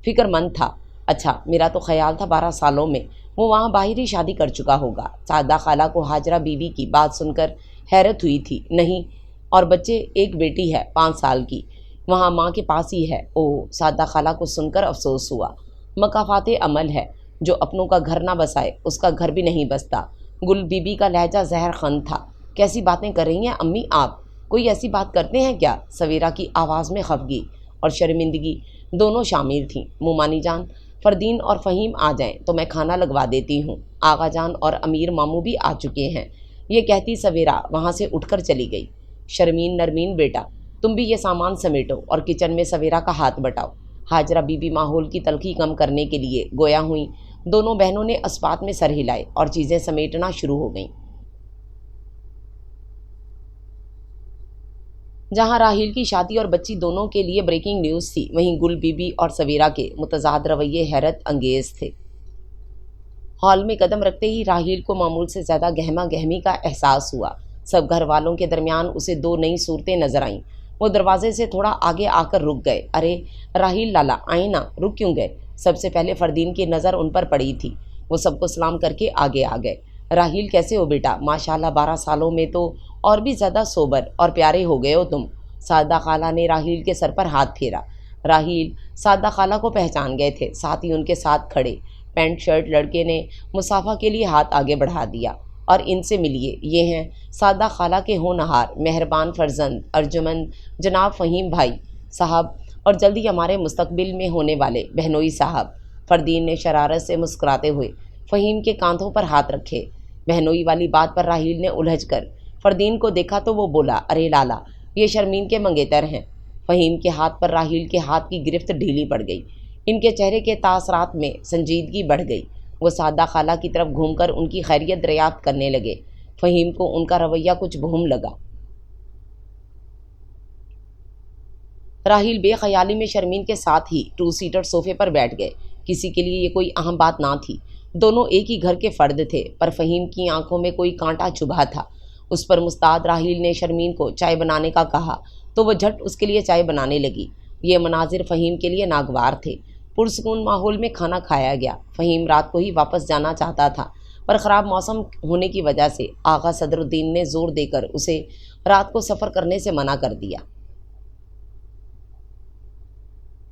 फिक्रमंद था। अच्छा, मेरा तो ख्याल था 12 सालों में वो वहाँ बाहर ही शादी कर चुका होगा। सादा खाला को हाजरा बीबी की बात सुनकर हैरत हुई थी। नहीं, और बच्चे, एक बेटी है 5 साल की, वहाँ माँ के पास ही है। ओह, सादा खाला को सुनकर अफसोस हुआ। मकाफाते अमल है, जो अपनों का घर ना बसाए उसका घर भी नहीं बसता। गुल बीबी का लहजा जहर खन था। कैसी बातें कर रही हैं अम्मी आप, कोई ऐसी बात करते हैं क्या? सवेरा की आवाज़ में खफगी और शर्मिंदगी दोनों शामिल थीं। मुमानी जान, फरदीन और फ़हीम आ जाएं तो मैं खाना लगवा देती हूँ। आगा जान और अमीर मामू भी आ चुके हैं। ये कहती सवेरा वहाँ से उठकर चली गई। शर्मीन, नरमीन बेटा, तुम भी ये सामान समेटो और किचन में सवेरा का हाथ बटाओ। हाजरा बीबी माहौल की तलखी कम करने के लिए गोया हुई। दोनों बहनों ने अस्पात में सर हिलाए और चीज़ें समेटना शुरू हो गईं। जहां राहील की शादी और बच्ची दोनों के लिए ब्रेकिंग न्यूज़ थी, वहीं गुल बीबी और सवेरा के मुतजाद रवैये हैरत अंगेज थे। हॉल में कदम रखते ही राहील को मामूल से ज़्यादा गहमा गहमी का एहसास हुआ। सब घर वालों के दरमियान उसे 2 नई सूरतें नजर आईं। वो दरवाजे से थोड़ा आगे आकर रुक गए। अरे राहील लाला, आए ना, रुक क्यों गए? सबसे पहले फरदीन की नज़र उन पर पड़ी थी। वो सबको सलाम करके आगे आ गए। राहील, कैसे हो बेटा? माशाल्लाह 12 सालों में तो और भी ज़्यादा सोबर और प्यारे हो गए हो तुम। सादा खाला ने राहील के सर पर हाथ फेरा। राहील सादा खाला को पहचान गए थे, साथ ही उनके साथ खड़े पैंट शर्ट लड़के ने मुसाफा के लिए हाथ आगे बढ़ा दिया। और इनसे मिलिए, ये हैं सादा खाला के होनहार मेहरबान फर्जंद अर्जुमंद जनाब फ़हीम भाई साहब, और जल्दी हमारे मुस्तकबिल में होने वाले बहनोई साहब। फरदीन ने शरारत से मुस्कुराते हुए फ़हीम के कांधों पर हाथ रखे। बहनोई वाली बात पर राहील ने उलझ कर फरदीन को देखा तो वो बोला, अरे लाला, ये शर्मीन के मंगेतर हैं। फ़हीम के हाथ पर राहील के हाथ की गिरफ्त ढीली पड़ गई। इनके चेहरे के तासरात में संजीदगी बढ़ गई। वो सादा खाला की तरफ घूमकर उनकी खैरियत दरियाफ्त करने लगे। फ़हीम को उनका रवैया कुछ भूम लगा। राहील बेख्याली में शर्मीन के साथ ही 2 सीटर सोफे पर बैठ गए। किसी के लिए ये कोई अहम बात ना थी। दोनों एक ही घर के फ़र्द थे, पर फ़हीम की आंखों में कोई कांटा चुभा था। उस पर मुस्ताद राहील ने शर्मीन को चाय बनाने का कहा तो वह झट उसके लिए चाय बनाने लगी। ये मनाजिर फ़हीम के लिए नागवार थे। पुरसकून माहौल में खाना खाया गया। फ़हीम रात को ही वापस जाना चाहता था, पर ख़राब मौसम होने की वजह से आगा सदरुद्दीन ने ज़ोर देकर उसे रात को सफ़र करने से मना कर दिया।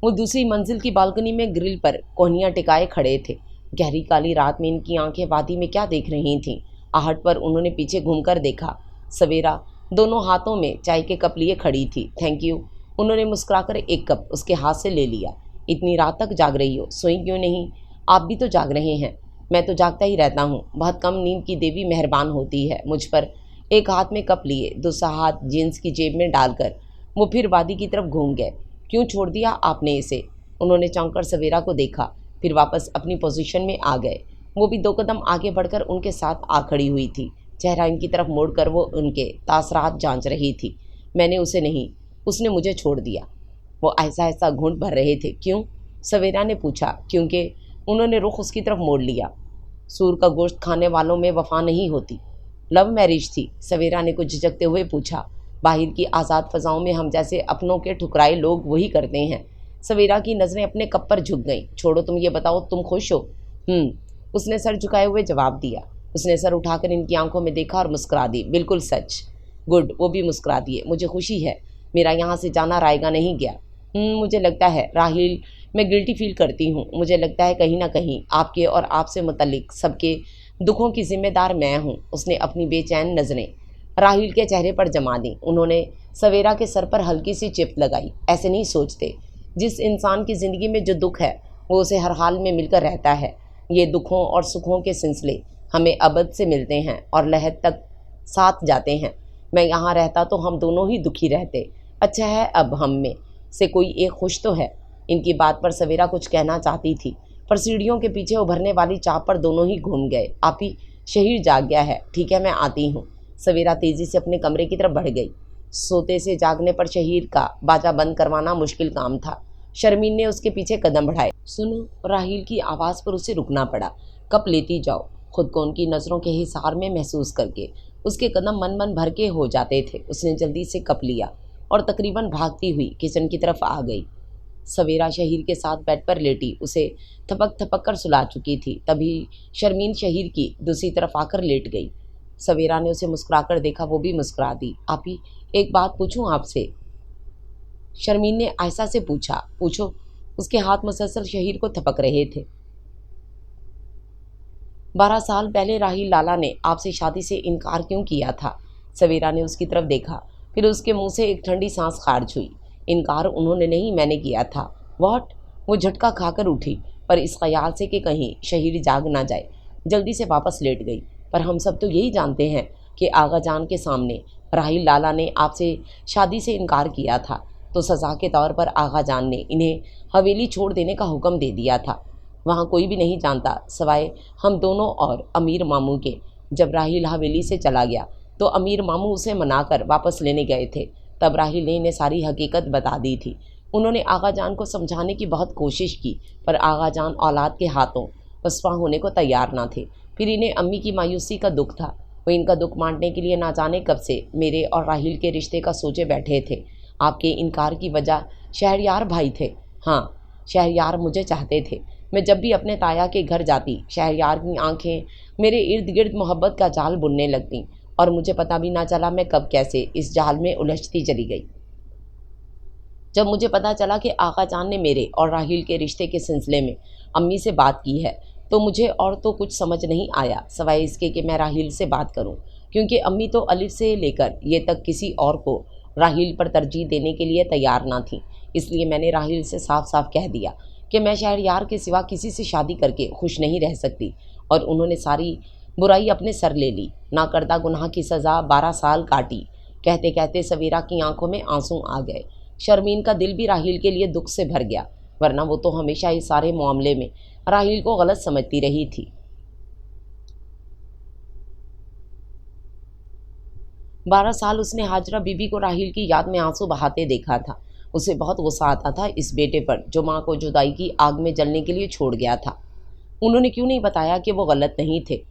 वो दूसरी मंजिल की बालकनी में ग्रिल पर कोहनियाँ टिकाए खड़े थे। गहरी काली रात में इनकी आंखें वादी में क्या देख रही थीं? आहट पर उन्होंने पीछे घूमकर देखा। सवेरा दोनों हाथों में चाय के कप लिए खड़ी थी। थैंक यू, उन्होंने मुस्कुराकर एक कप उसके हाथ से ले लिया। इतनी रात तक जाग रही हो, सोई क्यों नहीं? आप भी तो जाग रहे हैं। मैं तो जागता ही रहता हूँ, बहुत कम नींद की देवी मेहरबान होती है मुझ पर। एक हाथ में कप लिए, दूसरा हाथ जीन्स की जेब में डालकर वो फिर वादी की तरफ घूम गए। क्यों छोड़ दिया आपने इसे? उन्होंने चौंक कर सवेरा को देखा, फिर वापस अपनी पोजीशन में आ गए। वो भी 2 कदम आगे बढ़कर उनके साथ आ खड़ी हुई थी। चेहरा इनकी तरफ मोड़कर वो उनके तासरात जांच रही थी। मैंने उसे नहीं, उसने मुझे छोड़ दिया। वो ऐसा ऐसा घूंट भर रहे थे। क्यों? सवेरा ने पूछा। क्योंकि उन्होंने रुख उसकी तरफ मोड़ लिया। सूर का गोश्त खाने वालों में वफा नहीं होती। लव मैरिज थी? सवेरा ने कुछ झिझकते हुए पूछा। बाहर की आज़ाद फ़ज़ाओं में हम जैसे अपनों के ठुकराए लोग वही करते हैं। सवेरा की नज़रें अपने कप पर झुक गईं। छोड़ो, तुम ये बताओ, तुम खुश हो? उसने सर झुकाए हुए जवाब दिया। उसने सर उठाकर इनकी आंखों में देखा और मुस्कुरा दी। बिल्कुल सच। गुड, वो भी मुस्कुरा दिए। मुझे खुशी है, मेरा यहाँ से जाना रायगा नहीं गया। मुझे लगता है राहील, मैं गिल्टी फील करती हूँ। मुझे लगता है कहीं ना कहीं आपके और आपसे मुतल्लिक सबके दुखों की जिम्मेदार मैं हूँ। उसने अपनी बेचैन नज़रें राहील के चेहरे पर जमा दी। उन्होंने सवेरा के सर पर हल्की सी चिप लगाई। ऐसे नहीं सोचते? जिस इंसान की ज़िंदगी में जो दुख है वो उसे हर हाल में मिलकर रहता है। ये दुखों और सुखों के सिलसिले हमें अबद से मिलते हैं और लहद तक साथ जाते हैं। मैं यहाँ रहता तो हम दोनों ही दुखी रहते। अच्छा है, अब हम में से कोई एक खुश तो है। इनकी बात पर सवेरा कुछ कहना चाहती थी, पर सीढ़ियों के पीछे उभरने वाली चाप पर दोनों ही घूम गए। आप ही, शहीर जाग गया है। ठीक है, मैं आती हूँ। सवेरा तेज़ी से अपने कमरे की तरफ बढ़ गई। सोते से जागने पर शहीर का बाजा बंद करवाना मुश्किल काम था। शर्मीन ने उसके पीछे कदम बढ़ाए। सुनो, राहील की आवाज़ पर उसे रुकना पड़ा। कप लेती जाओ। खुद को उनकी नज़रों के हिसार में महसूस करके उसके कदम मन मन भर के हो जाते थे। उसने जल्दी से कप लिया और तकरीबन भागती हुई किचन की तरफ आ गई। सवेरा शहीर के साथ बेड पर लेटी उसे थपक थपक कर सुला चुकी थी। तभी शर्मीन शहीर की दूसरी तरफ आकर लेट गई। सवेरा ने उसे मुस्कुराकर देखा, वो भी मुस्कुरा दी। आप ही, एक बात पूछूं आपसे? शर्मीन ने आयशा से पूछा। पूछो। उसके हाथ मुसलसल शहीर को थपक रहे थे। 12 साल पहले राहील लाला ने आपसे शादी से इनकार क्यों किया था? सवेरा ने उसकी तरफ देखा, फिर उसके मुंह से एक ठंडी सांस खारिज हुई। इनकार उन्होंने नहीं, मैंने किया था। व्हाट? वो झटका खाकर उठी, पर इस ख्याल से कि कहीं शहीर जाग ना जाए, जल्दी से वापस लेट गई। पर हम सब तो यही जानते हैं कि आगा जान के सामने राहील लाला ने आपसे शादी से इनकार किया था, तो सज़ा के तौर पर आगा जान ने इन्हें हवेली छोड़ देने का हुक्म दे दिया था। वहाँ कोई भी नहीं जानता सवाए हम दोनों और अमीर मामू के। जब राहील हवेली से चला गया तो अमीर मामू उसे मनाकर वापस लेने गए थे। तब राहील ने इन्हें सारी हकीकत बता दी थी। उन्होंने आगा जान को समझाने की बहुत कोशिश की, पर आगा जान औलाद के हाथों पसवा होने को तैयार ना थे। फिर इन्हें अम्मी की मायूसी का दुख था। वो इनका दुख बांटने के लिए ना जाने कब से मेरे और राहील के रिश्ते का सोचे बैठे थे। आपके इनकार की वजह शहरयार भाई थे। हाँ, शहरयार मुझे चाहते थे। मैं जब भी अपने ताया के घर जाती, शहरयार की आंखें मेरे इर्द गिर्द मोहब्बत का जाल बुनने लगतीं, और मुझे पता भी ना चला मैं कब कैसे इस जाल में उलझती चली गई। जब मुझे पता चला कि आगा जान ने मेरे और राहील के रिश्ते के सिलसिले में अम्मी से बात की है, तो मुझे और तो कुछ समझ नहीं आया सवाए इसके कि मैं राहील से बात करूं, क्योंकि अम्मी तो अलिफ से लेकर ये तक किसी और को राहील पर तरजीह देने के लिए तैयार ना थी। इसलिए मैंने राहील से साफ साफ कह दिया कि मैं शहरयार के सिवा किसी से शादी करके खुश नहीं रह सकती, और उन्होंने सारी बुराई अपने सर ले ली। ना करदा गुनाह की सज़ा 12 साल काटी। कहते कहते सवेरा की आंखों में आंसू आ गए। शर्मीन का दिल भी राहील के लिए दुख से भर गया, वरना वो तो हमेशा इस सारे मामले में राहील को गलत समझती रही थी। 12 साल उसने हाजरा बीबी को राहील की याद में आंसू बहाते देखा था। उसे बहुत गुस्सा आता था इस बेटे पर जो माँ को जुदाई की आग में जलने के लिए छोड़ गया था। उन्होंने क्यों नहीं बताया कि वो गलत नहीं थे?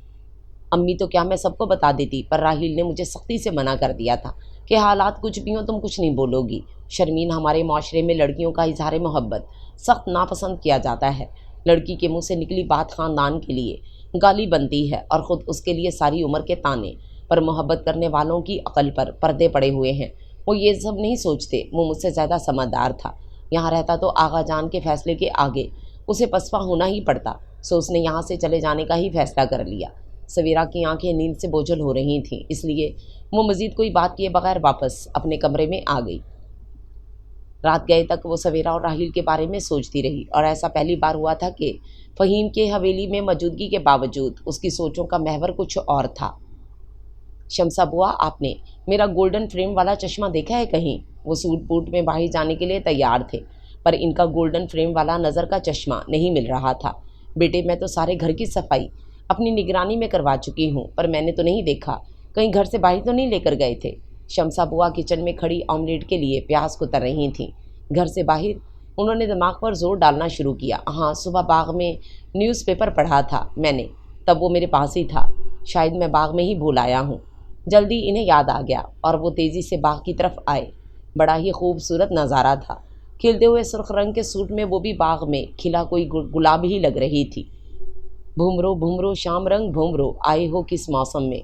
अम्मी तो क्या मैं सबको बता देती, पर राहील ने मुझे सख्ती से मना कर दिया था कि हालात कुछ भी हो तुम कुछ नहीं बोलोगी। शर्मीन, हमारे माशरे में लड़कियों का इजहार मोहब्बत सख्त नापसंद किया जाता है। लड़की के मुंह से निकली बात ख़ानदान के लिए गाली बनती है और ख़ुद उसके लिए सारी उम्र के ताने। पर मोहब्बत करने वालों की अकल पर पर्दे पड़े हुए हैं। वो ये सब नहीं सोचते। वो मुझसे ज़्यादा समझदार था। यहाँ रहता तो आगा जान के फैसले के आगे उसे पसवा होना ही पड़ता, सो उसने यहाँ से चले जाने का ही फैसला कर लिया। सवेरा की आंखें नींद से बोझल हो रही थीं, इसलिए वो मज़ीद कोई बात किए बगैर वापस अपने कमरे में आ गई। रात गए तक वो सवेरा और राहील के बारे में सोचती रही, और ऐसा पहली बार हुआ था कि फ़हीम के हवेली में मौजूदगी के बावजूद उसकी सोचों का महवर कुछ और था। शमसा बुआ, आपने मेरा गोल्डन फ्रेम वाला चश्मा देखा है कहीं? वो सूट बूट में बाहर जाने के लिए तैयार थे, पर इनका गोल्डन फ्रेम वाला नज़र का चश्मा नहीं मिल रहा था। बेटे, मैं तो सारे घर की सफाई अपनी निगरानी में करवा चुकी हूँ, पर मैंने तो नहीं देखा। कहीं घर से बाहर तो नहीं लेकर गए थे? शमसा बुआ किचन में खड़ी ऑमलेट के लिए प्याज कुतर रही थीं। घर से बाहर? उन्होंने दिमाग पर जोर डालना शुरू किया। हाँ, सुबह बाग में न्यूज़पेपर पढ़ा था मैंने, तब वो मेरे पास ही था। शायद मैं बाग में ही भूल आया हूँ। जल्दी इन्हें याद आ गया और वो तेज़ी से बाग की तरफ आए। बड़ा ही खूबसूरत नज़ारा था। खिलते हुए सुर्ख रंग के सूट में वो भी बाग में खिला कोई गुलाब ही लग रही थी। भूमरो भूमरो शाम रंग भूमरो, आए हो किस मौसम में।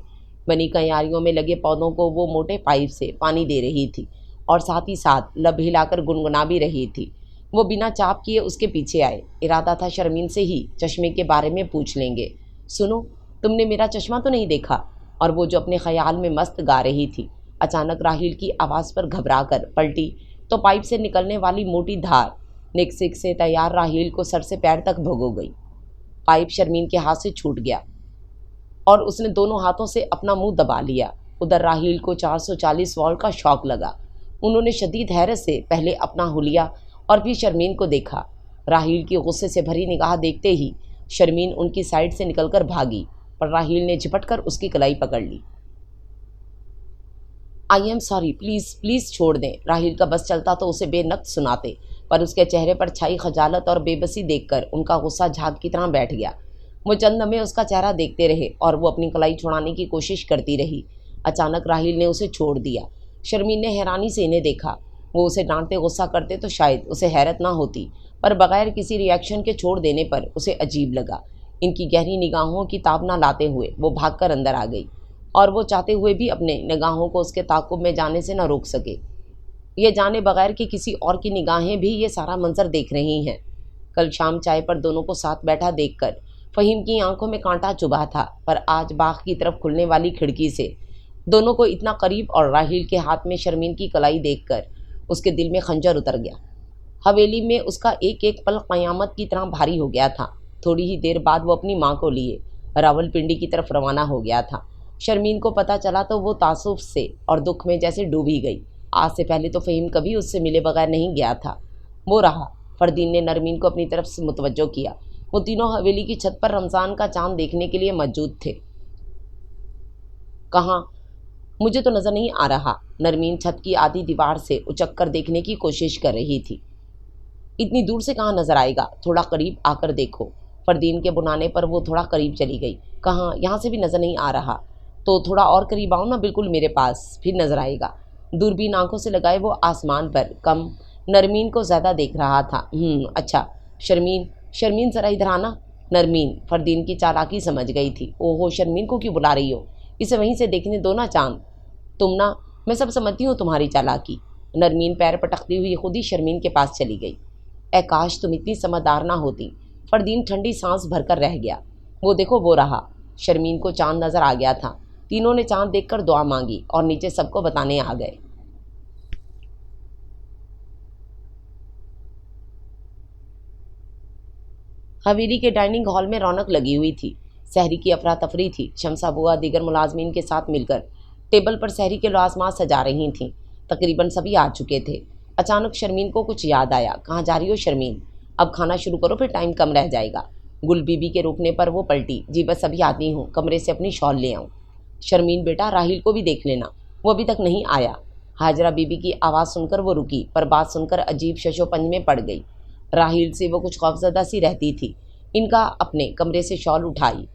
बनी क्यारियों में लगे पौधों को वो मोटे पाइप से पानी दे रही थी, और साथ ही साथ लब हिलाकर गुनगुना भी रही थी। वो बिना चाप किए उसके पीछे आए। इरादा था शर्मीन से ही चश्मे के बारे में पूछ लेंगे। सुनो, तुमने मेरा चश्मा तो नहीं देखा? और वो जो अपने ख्याल में मस्त गा रही थी, अचानक राहील की आवाज़ पर घबरा कर पलटी तो पाइप से निकलने वाली मोटी धार निकसिक से तैयार राहील को सर से पैर तक भगो गई। पाइप शर्मीन के हाथ से छूट गया और उसने दोनों हाथों से अपना मुंह दबा लिया। उधर राहील को 440 वॉल्ट का शॉक लगा। उन्होंने शदीद हैरत से पहले अपना हुलिया और फिर शर्मीन को देखा। राहील की गुस्से से भरी निगाह देखते ही शर्मीन उनकी साइड से निकलकर भागी, पर राहील ने झपट कर उसकी कलाई पकड़ ली। I am sorry, please please छोड़ दें। राहील का बस चलता तो उसे बेनक़्त सुनाते, पर उसके चेहरे पर छाई खजालत और बेबसी देखकर उनका गुस्सा झाग की तरह बैठ गया। वो चंद लम्हे उसका चेहरा देखते रहे और वो अपनी कलाई छुड़ाने की कोशिश करती रही। अचानक राहिल ने उसे छोड़ दिया। शर्मीन ने हैरानी से इन्हें देखा। वो उसे डांटते गुस्सा करते तो शायद उसे हैरत ना होती, पर बगैर किसी रिएक्शन के छोड़ देने पर उसे अजीब लगा। इनकी गहरी निगाहों की ताब ना लाते हुए वो भागकर अंदर आ गई और वो चाहते हुए भी अपने निगाहों को उसके ताक़ुब में जाने से न रोक सके। ये जाने बगैर कि किसी और की निगाहें भी ये सारा मंजर देख रही हैं। कल शाम चाय पर दोनों को साथ बैठा देखकर फ़हीम की आंखों में कांटा चुभा था, पर आज बाग की तरफ खुलने वाली खिड़की से दोनों को इतना करीब और राहिल के हाथ में शर्मीन की कलाई देखकर उसके दिल में खंजर उतर गया। हवेली में उसका एक एक पल क़यामत की तरह भारी हो गया था। थोड़ी ही देर बाद वो अपनी माँ को लिए रावलपिंडी की तरफ रवाना हो गया था। शर्मीन को पता चला तो वो तासुफ से और दुख में जैसे डूबी गई। आज से पहले तो फ़हीम कभी उससे मिले बगैर नहीं गया था। वो रहा। फरदीन ने नरमीन को अपनी तरफ से मुतवज्जो किया। वो तीनों हवेली की छत पर रमज़ान का चाँद देखने के लिए मौजूद थे। कहाँ? मुझे तो नज़र नहीं आ रहा। नरमीन छत की आधी दीवार से उचक कर देखने की कोशिश कर रही थी। इतनी दूर से कहाँ नज़र आएगा, थोड़ा करीब आकर देखो। फरदीन के बुलाने पर वो थोड़ा करीब चली गई। कहाँ? यहाँ से भी नज़र नहीं आ रहा। तो थोड़ा और करीब आओ ना, बिल्कुल मेरे पास, फिर नज़र आएगा। दूरबीन आंखों से लगाए वो आसमान पर कम नरमीन को ज़्यादा देख रहा था। अच्छा। शर्मीन ज़रा इधर आना। नरमीन फरदीन की चालाकी समझ गई थी। ओहो, शर्मीन को क्यों बुला रही हो? इसे वहीं से देखने दो ना चांद। तुम ना, मैं सब समझती हूँ तुम्हारी चालाकी। नरमीन पैर पटकती हुई खुद ही शर्मीन के पास चली गई। ए काश तुम इतनी समझदार ना होती। फरदीन ठंडी सांस भरकर रह गया। वो देखो, वो रहा। शर्मीन को चांद नज़र आ गया था। तीनों ने चांद देखकर दुआ मांगी और नीचे सबको बताने आ गए। हवेली के डाइनिंग हॉल में रौनक लगी हुई थी। सहरी की अफरा तफरी थी। शमसा बुआ दीगर मुलाजमीन के साथ मिलकर टेबल पर सहरी के लवाजमात सजा रही थीं। तकरीबन सभी आ चुके थे। अचानक शर्मीन को कुछ याद आया। कहाँ जा रही हो शर्मीन? अब खाना शुरू करो, फिर टाइम कम रह जाएगा। गुल बीबी के रुकने पर वो पलटी। जी बस अभी आती हूँ, कमरे से अपनी शॉल ले आऊँ। शर्मीन बेटा, राहिल को भी देख लेना, वो अभी तक नहीं आया। हाजरा बीबी की आवाज़ सुनकर वो रुकी, पर बात सुनकर अजीब शशोपंज में पड़ गई। राहिल से वो कुछ खौफजदा सी रहती थी। इनका अपने कमरे से शॉल उठाई,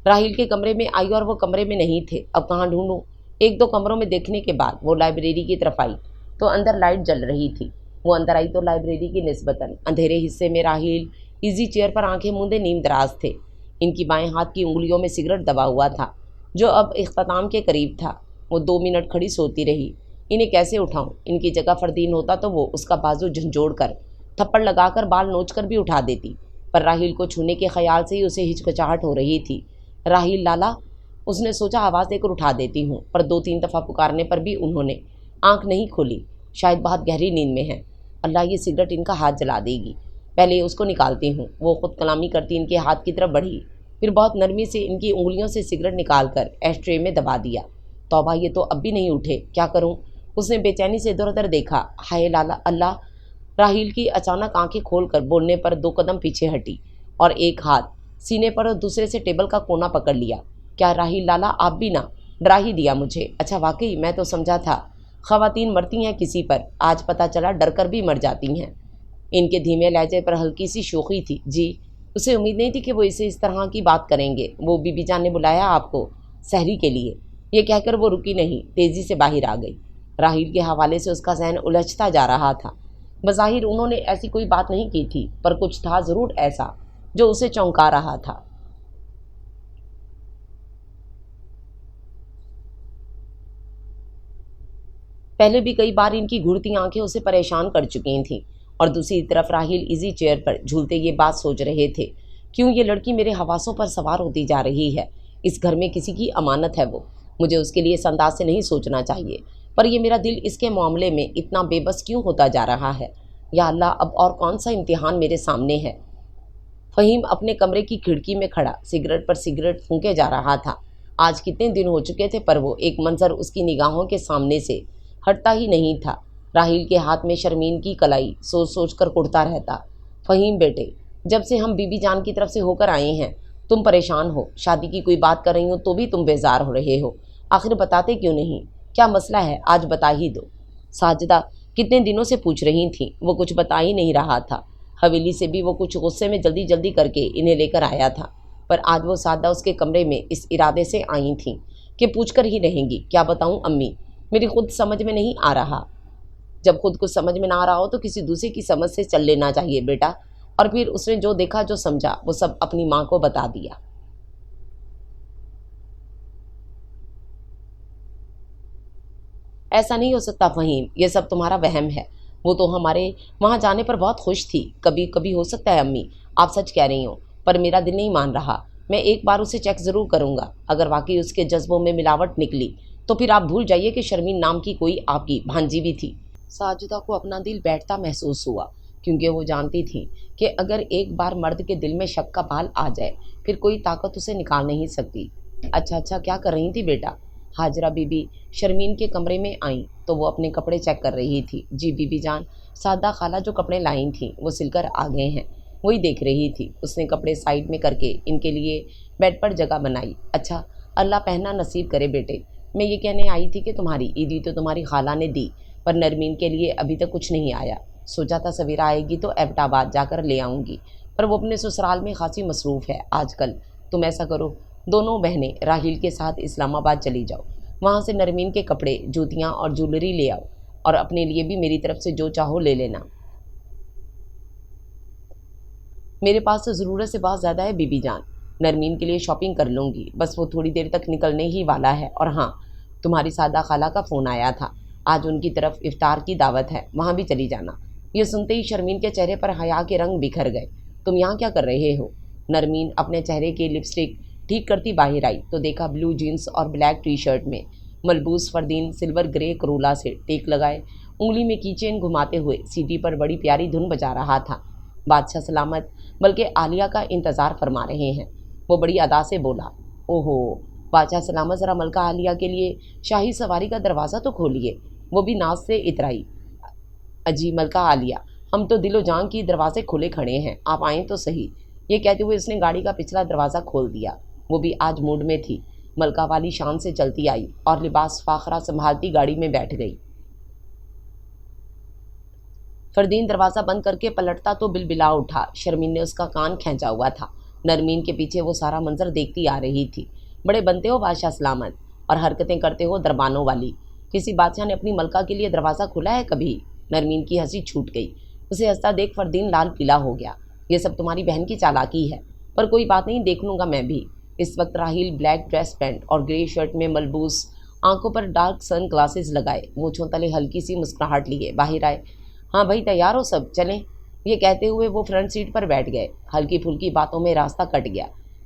राहिल के कमरे में आई और वो कमरे में नहीं थे। अब कहाँ ढूंढूं? एक दो कमरों में देखने के बाद वो लाइब्रेरी की तरफ आई तो अंदर लाइट जल रही थी। वो अंदर आई तो लाइब्रेरी की निस्बतन अंधेरे हिस्से में राहिल इजी चेयर पर आंखें मूंदे नीम दराज थे। इनकी बाएं हाथ की उंगलियों में सिगरेट दबा हुआ था जो अब इख्तिताम के करीब था। वो 2 मिनट खड़ी सोती रही। इन्हें कैसे उठाऊं? इनकी जगह फरदीन होता तो वो उसका बाजू झंझोड़ कर थप्पड़ लगाकर बाल नोच कर भी उठा देती, पर राहिल को छूने के ख्याल से ही उसे हिचकिचाहट हो रही थी। राहिल लाला, उसने सोचा आवाज़ देकर उठा देती हूँ, पर 2-3 दफ़ा पुकारने पर भी उन्होंने आंख नहीं खोली। शायद बहुत गहरी नींद में है। अल्लाह, ये सिगरेट इनका हाथ जला देगी। पहले उसको निकालती हूँ। वो खुद कलामी करती इनके हाथ की तरफ बढ़ी, फिर बहुत नरमी से इनकी उंगलियों से सिगरेट निकाल कर एश-ट्रे में दबा दिया। तौबा, ये तो अब भी नहीं उठे, क्या करूँ? उसने बेचैनी से इधर उधर देखा। हाय लाला, अल्लाह। राहिल की अचानक आंखें खोलकर बोलने पर 2 कदम पीछे हटी और एक हाथ सीने पर और दूसरे से टेबल का कोना पकड़ लिया। क्या राहिल लाला, आप भी ना? डरा ही दिया मुझे। अच्छा वाकई, मैं तो समझा था ख़वातीन मरती हैं किसी पर, आज पता चला डर कर भी मर जाती हैं। इनके धीमे लहजे पर हल्की सी शोखी थी। जी, उसे उम्मीद नहीं थी कि वो इसे इस तरह की बात करेंगे। वो बीबी जान ने बुलाया आपको सहरी के लिए। ये कहकर वो रुकी नहीं, तेज़ी से बाहर आ गई। राहिल के हवाले से उसका जहन उलझता जा रहा था। बज़ाहिर उन्होंने ऐसी कोई बात नहीं की थी, पर कुछ था ज़रूर ऐसा जो उसे चौंका रहा था। पहले भी कई बार इनकी घुड़ती आंखें उसे परेशान कर चुकी थीं और दूसरी तरफ राहिल इजी चेयर पर झूलते ये बात सोच रहे थे, क्यों ये लड़की मेरे हवासों पर सवार होती जा रही है? इस घर में किसी की अमानत है वो, मुझे उसके लिए इस अंदाज से नहीं सोचना चाहिए, पर यह मेरा दिल इसके मामले में इतना बेबस क्यों होता जा रहा है? या अल्लाह, अब और कौन सा इम्तिहान मेरे सामने है? फ़हीम अपने कमरे की खिड़की में खड़ा सिगरेट पर सिगरेट फूंके जा रहा था। आज कितने दिन हो चुके थे, पर वो एक मंजर उसकी निगाहों के सामने से हटता ही नहीं था। राहिल के हाथ में शर्मीन की कलाई सोच सोच कर कुढ़ता रहता। फ़हीम बेटे, जब से हम बीबी जान की तरफ से होकर आए हैं तुम परेशान हो। शादी की कोई बात कर रही हो तो भी तुम बेजार हो रहे हो। आखिर बताते क्यों नहीं? क्या मसला है? आज बता ही दो। साजिदा कितने दिनों से पूछ रही थी, वो कुछ बता ही नहीं रहा था। हवेली से भी वो कुछ गुस्से में जल्दी जल्दी करके इन्हें लेकर आया था, पर आज वो सादा उसके कमरे में इस इरादे से आई थीं कि पूछ कर ही रहेंगी। क्या बताऊं अम्मी, मेरी खुद समझ में नहीं आ रहा। जब खुद कुछ समझ में ना आ रहा हो तो किसी दूसरे की समझ से चल लेना चाहिए बेटा। और फिर उसने जो देखा जो समझा वो सब अपनी माँ को बता दिया। ऐसा नहीं हो सकता फ़हीम, ये सब तुम्हारा वहम है। वो तो हमारे वहाँ जाने पर बहुत खुश थी। कभी कभी हो सकता है अम्मी, आप सच कह रही हो, पर मेरा दिल नहीं मान रहा। मैं एक बार उसे चेक ज़रूर करूँगा। अगर वाकई उसके जज्बों में मिलावट निकली तो फिर आप भूल जाइए कि शर्मीन नाम की कोई आपकी भांजी भी थी। साजिदा को अपना दिल बैठता महसूस हुआ, क्योंकि वो जानती थी कि अगर एक बार मर्द के दिल में शक का बाल आ जाए फिर कोई ताकत उसे निकाल नहीं सकती। अच्छा अच्छा, क्या कर रही थी बेटा? हाजरा बीबी शर्मीन के कमरे में आई तो वो अपने कपड़े चेक कर रही थी। जी बीबी जान, सादा खाला जो कपड़े लाई थी वो सिलकर आ गए हैं, वही देख रही थी। उसने कपड़े साइड में करके इनके लिए बेड पर जगह बनाई। अच्छा, अल्लाह पहनना नसीब करे बेटे। मैं ये कहने आई थी कि तुम्हारी ईदी तो तुम्हारी खाला ने दी, पर नरमीन के लिए अभी तक कुछ नहीं आया। सोचा था सवेरा आएगी तो एबटाबाद जाकर ले आऊँगी, पर वो अपने ससुराल में खासी मसरूफ़ है आजकल। तुम ऐसा करो, दोनों बहनें राहिल के साथ इस्लामाबाद चली जाओ, वहाँ से नरमीन के कपड़े, जूतियाँ और ज्वेलरी ले आओ, और अपने लिए भी मेरी तरफ से जो चाहो ले लेना। मेरे पास तो ज़रूरत से बहुत ज़्यादा है बीबी जान। नरमीन के लिए शॉपिंग कर लूँगी, बस वो थोड़ी देर तक निकलने ही वाला है। और हाँ, तुम्हारी सादा खाला का फ़ोन आया था, आज उनकी तरफ इफ्तार की दावत है, वहाँ भी चली जाना। ये सुनते ही शर्मीन के चेहरे पर हया के रंग बिखर गए। तुम यहाँ क्या कर रहे हो? नरमीन अपने चेहरे की लिपस्टिक ठीक करती बाहर आई तो देखा ब्लू जीन्स और ब्लैक टी शर्ट में मलबूस फरदीन सिल्वर ग्रे करोला से टेक लगाए उंगली में की चेन घुमाते हुए सीटी पर बड़ी प्यारी धुन बजा रहा था। बादशाह सलामत बल्कि आलिया का इंतज़ार फरमा रहे हैं। वो बड़ी अदा से बोला, ओहो बादशाह सलामत, ज़रा मलका आलिया के लिए शाही सवारी का दरवाज़ा तो खोलिए। वो भी नाज से इतराई, अजी मलका आलिया, हम तो दिलो जान की दरवाजे खुले खड़े हैं, आप आएँ तो सही। ये कहते हुए उसने गाड़ी का पिछला दरवाज़ा खोल दिया। वो भी आज मूड में थी। मलका वाली शान से चलती आई और लिबास फाखरा संभालती गाड़ी में बैठ गई। फरदीन दरवाज़ा बंद करके पलटता तो बिलबिला उठा। शर्मीन ने उसका कान खींचा हुआ था। नरमीन के पीछे वो सारा मंजर देखती आ रही थी। बड़े बनते हो बादशाह सलामत, और हरकतें करते हो दरबानों वाली। किसी बादशाह ने अपनी मलका के लिए दरवाज़ा खोला है कभी? नरमीन की हंसी छूट गई। उसे हंसता देख फरदीन लाल पीला हो गया। ये सब तुम्हारी बहन की चालाकी है, पर कोई बात नहीं, देख लूँगा मैं भी। इस वक्त राहिल ब्लैक ड्रेस पैंट और ग्रे शर्ट में मलबूस, आंखों पर डार्क सन ग्लासेस लगाए, मूँछों तले हल्की सी मुस्कुराहट लिए बाहर आए। हाँ भाई, तैयार हो सब, चलें। ये कहते हुए वो फ्रंट सीट पर बैठ गए। हल्की फुल्की बातों में रास्ता कट गया।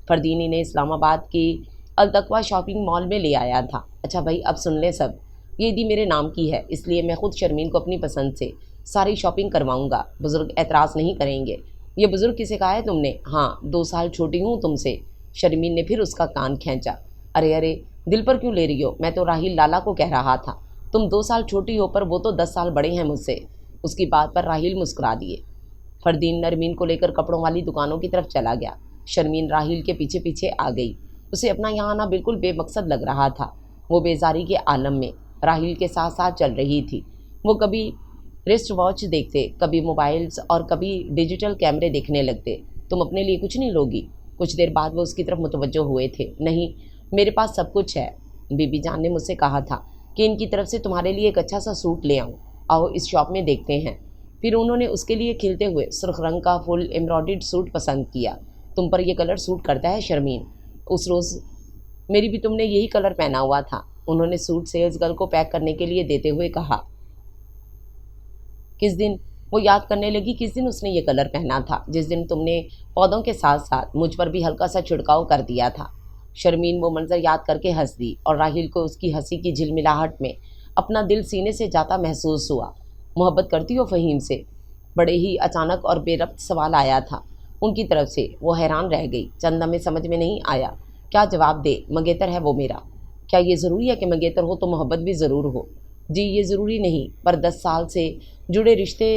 फरदीनी ने इस्लामाबाद की अलतकवा शॉपिंग मॉल में ले आया था। अच्छा भाई, अब सुन लें सब। ये दी मेरे नाम की है, इसलिए मैं खुद शर्मीन को अपनी पसंद से सारी शॉपिंग करवाऊँगा। बुज़ुर्ग एतराज़ नहीं करेंगे। ये बुज़ुर्ग किसे कहा है तुमने? हाँ, 2 साल छोटी हूँ तुमसे। शर्मीन ने फिर उसका कान खींचा। अरे अरे, दिल पर क्यों ले रही हो? मैं तो राहिल लाला को कह रहा था। तुम 2 साल छोटी हो, पर वो तो 10 साल बड़े हैं मुझसे। उसकी बात पर राहिल मुस्कुरा दिए। फरदीन नरमीन को लेकर कपड़ों वाली दुकानों की तरफ चला गया। शर्मीन राहिल के पीछे पीछे आ गई। उसे अपना यहाँ आना बिल्कुल बेमकसद लग रहा था। वो बेजारी के आलम में राहिल के साथ साथ चल रही थी। वो कभी रिस्ट वॉच देखते, कभी मोबाइल्स और कभी डिजिटल कैमरे देखने लगते। तुम अपने लिए कुछ नहीं लोगी? कुछ देर बाद वो उसकी तरफ मुतवज्जो हुए थे। नहीं, मेरे पास सब कुछ है। बीबी जान ने मुझसे कहा था कि इनकी तरफ से तुम्हारे लिए एक अच्छा सा सूट ले आऊँ। आओ इस शॉप में देखते हैं। फिर उन्होंने उसके लिए खिलते हुए सुर्ख रंग का फुल एम्ब्रॉयडर्ड सूट पसंद किया। तुम पर यह कलर सूट करता है शर्मीन। उस रोज़ मेरी भी तुमने यही कलर पहना हुआ था, उन्होंने सूट सेल्स गर्ल को पैक करने के लिए देते हुए कहा। किस दिन? वो याद करने लगी किस दिन उसने ये कलर पहना था। जिस दिन तुमने पौधों के साथ साथ मुझ पर भी हल्का सा छिड़काव कर दिया था। शर्मीन वो मंजर याद करके हंस दी और राहिल को उसकी हंसी की झिलमिलाहट में अपना दिल सीने से जाता महसूस हुआ। मोहब्बत करती हो फ़हीम से? बड़े ही अचानक और बेरब्त सवाल आया था उनकी तरफ से। वो हैरान रह गई। चंदा में समझ में नहीं आया क्या जवाब दे। मंगेतर है वो मेरा। क्या ये ज़रूरी है कि मंगेतर हो तो मोहब्बत भी ज़रूर हो? जी ये ज़रूरी नहीं, पर 10 साल से जुड़े रिश्ते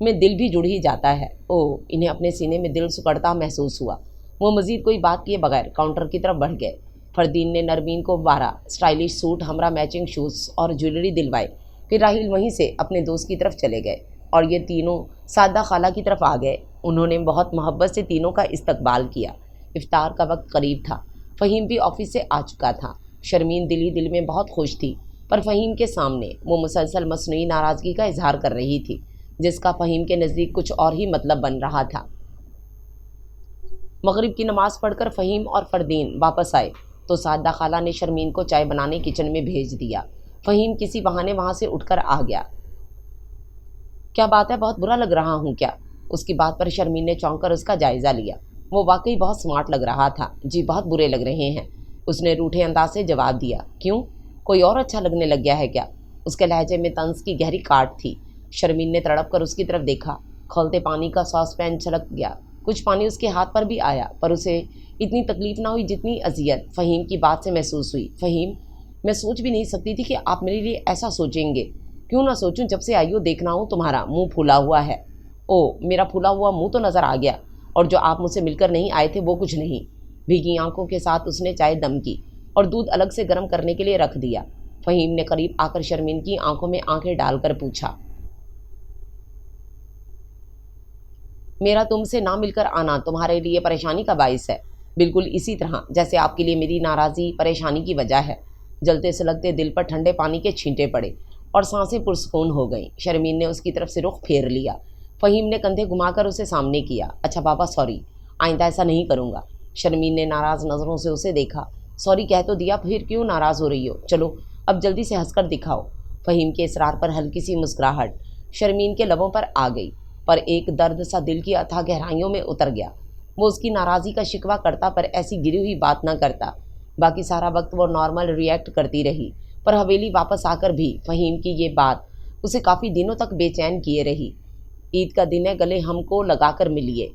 में दिल भी जुड़ ही जाता है। ओह, इन्हें अपने सीने में दिल सुकड़ता महसूस हुआ। वो मज़ीद कोई बात किए बगैर काउंटर की तरफ बढ़ गए। फरदीन ने नरमीन को 12 स्टाइलिश सूट, हमरा मैचिंग शूज़ और ज्वेलरी दिलवाए। फिर राहिल वहीं से अपने दोस्त की तरफ चले गए। اور یہ تینوں سعادہ خالہ کی طرف آ گئے۔ انہوں نے بہت محبت سے تینوں کا استقبال کیا۔ افطار کا وقت قریب تھا۔ فہیم بھی آفس سے آ چکا تھا۔ شرمین دل ہی دل میں بہت خوش تھی، پر فہیم کے سامنے وہ مسلسل مصنوعی ناراضگی کا اظہار کر رہی تھی، جس کا فہیم کے نزدیک کچھ اور ہی مطلب بن رہا تھا۔ مغرب کی نماز پڑھ کر فہیم اور فردین واپس آئے تو سعادہ خالہ نے شرمین کو چائے بنانے کچن میں بھیج دیا۔ فہیم کسی بہانے وہاں سے اٹھ کر آ گیا۔ کیا بات ہے، بہت برا لگ رہا ہوں کیا؟ اس کی بات پر شرمین نے چونک کر اس کا جائزہ لیا۔ وہ واقعی بہت سمارٹ لگ رہا تھا۔ جی بہت برے لگ رہے ہیں، اس نے روٹھے انداز سے جواب دیا۔ کیوں، کوئی اور اچھا لگنے لگ گیا ہے کیا؟ اس کے لہجے میں طنز کی گہری کاٹ تھی۔ شرمین نے تڑپ کر اس کی طرف دیکھا۔ کھولتے پانی کا ساس پین چھلک گیا۔ کچھ پانی اس کے ہاتھ پر بھی آیا، پر اسے اتنی تکلیف نہ ہوئی جتنی اذیت فہیم کی بات سے محسوس ہوئی۔ فہیم، میں سوچ بھی نہیں سکتی تھی کہ آپ میرے لیے ایسا سوچیں گے۔ کیوں نہ سوچوں، جب سے آئی ہو دیکھنا ہوں تمہارا منہ پھولا ہوا ہے۔ او، میرا پھولا ہوا منہ تو نظر آ گیا، اور جو آپ مجھ سے مل کر نہیں آئے تھے وہ کچھ نہیں۔ بھیگی آنکھوں کے ساتھ اس نے چائے دم کی اور دودھ الگ سے گرم کرنے کے لیے رکھ دیا۔ فہیم نے قریب آ کر شرمین کی آنکھوں میں آنکھیں ڈال کر پوچھا، میرا تم سے نہ مل کر آنا تمہارے لیے پریشانی کا باعث ہے؟ بالکل اسی طرح جیسے آپ کے لیے میری ناراضی پریشانی کی وجہ ہے۔ جلتے سلگتے دل پر ٹھنڈے پانی کے چھینٹے پڑے اور سانسیں پرسکون ہو گئیں۔ شرمین نے اس کی طرف سے رخ پھیر لیا۔ فہیم نے کندھے گھما کر اسے سامنے کیا۔ اچھا بابا، سوری، آئندہ ایسا نہیں کروں گا۔ شرمین نے ناراض نظروں سے اسے دیکھا۔ سوری کہہ تو دیا، پھر کیوں ناراض ہو رہی ہو؟ چلو اب جلدی سے ہنس کر دکھاؤ۔ فہیم کے اصرار پر ہلکی سی مسکراہٹ شرمین کے لبوں پر آ گئی، پر ایک درد سا دل کی اتھاہ گہرائیوں میں اتر گیا۔ وہ اس کی ناراضی کا شکوہ کرتا پر ایسی گری ہوئی بات نہ کرتا۔ باقی سارا وقت وہ نارمل ریئیکٹ کرتی رہی، پر حویلی واپس آ کر بھی فہیم کی یہ بات اسے کافی دنوں تک بے چین کیے رہی۔ عید کا دن ہے، گلے ہم کو لگا کر ملیے۔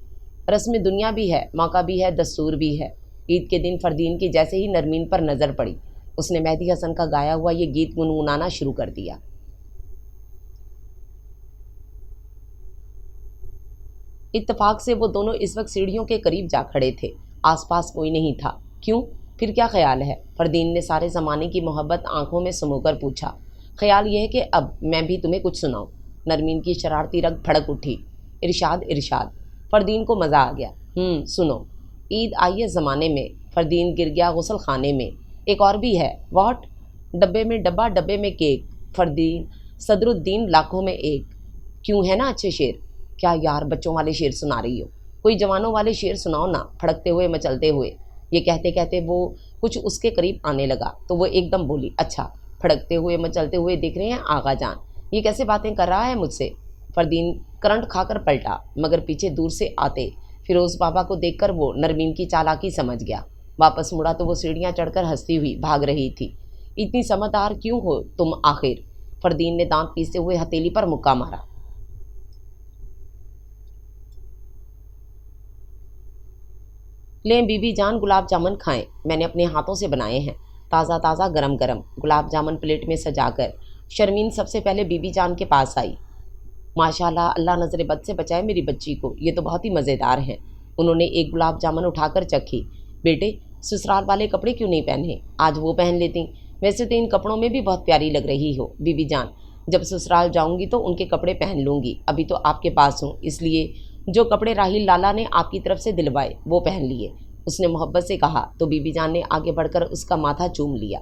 رسم دنیا بھی ہے، موقع بھی ہے، دستور بھی ہے۔ عید کے دن فردین کی جیسے ہی نرمین پر نظر پڑی، اس نے مہدی حسن کا گایا ہوا یہ گیت گنگنانا شروع کر دیا۔ اتفاق سے وہ دونوں اس وقت سیڑھیوں کے قریب جا کھڑے تھے۔ آس پاس کوئی نہیں تھا۔ کیوں، پھر کیا خیال ہے؟ فردین نے سارے زمانے کی محبت آنکھوں میں سمو کر پوچھا۔ خیال یہ ہے کہ اب میں بھی تمہیں کچھ سناؤں۔ نرمین کی شرارتی رگ بھڑک اٹھی۔ ارشاد ارشاد۔ فردین کو مزہ آ گیا۔ سنو، عید آئی ہے زمانے میں۔ فردین گر گیا غسل خانے میں۔ ایک اور بھی ہے۔ واٹ؟ ڈبے میں ڈبہ، ڈبے میں کیک۔ فردین، صدر الدین لاکھوں میں ایک۔ کیوں، ہے نا اچھے شعر؟ کیا یار بچوں والے شعر سنا رہی ہو؟ کوئی جوانوں والے شعر سناؤ نا، پھڑکتے ہوئے مچلتے ہوئے۔ یہ کہتے کہتے وہ کچھ اس کے قریب آنے لگا تو وہ ایک دم بولی، اچھا پھڑکتے ہوئے مچلتے ہوئے دیکھ رہے ہیں آغا جان، یہ کیسے باتیں کر رہا ہے مجھ سے؟ فردین کرنٹ کھا کر پلٹا، مگر پیچھے دور سے آتے فیروز بابا کو دیکھ کر وہ نرمین کی چالاکی سمجھ گیا۔ واپس مڑا تو وہ سیڑھیاں چڑھ کر ہنستی ہوئی بھاگ رہی تھی۔ اتنی سمجھدار کیوں ہو تم آخر؟ فردین نے دانت پیستے ہوئے ہتھیلی پر مکہ مارا۔ لیں بی بی جان، گلاب جامن کھائیں، میں نے اپنے ہاتھوں سے بنائے ہیں، تازہ تازہ گرم گرم۔ گلاب جامن پلیٹ میں سجا کر شرمین سب سے پہلے بی بی جان کے پاس آئی۔ ماشاءاللہ، اللہ نظر بد سے بچائے میری بچی کو، یہ تو بہت ہی مزیدار ہیں۔ انہوں نے ایک گلاب جامن اٹھا کر چکھی۔ بیٹے، سسرال والے کپڑے کیوں نہیں پہنے؟ آج وہ پہن لیتی، ویسے تو ان کپڑوں میں بھی بہت پیاری لگ رہی ہو۔ بی بی جان، جب سسرال جاؤں گی تو ان کے کپڑے پہن لوں گی، ابھی تو آپ کے پاس ہوں، اس لیے جو کپڑے راہیل لالا نے آپ کی طرف سے دلوائے وہ پہن لیے، اس نے محبت سے کہا تو بی بی جان نے آگے بڑھ کر اس کا ماتھا چوم لیا۔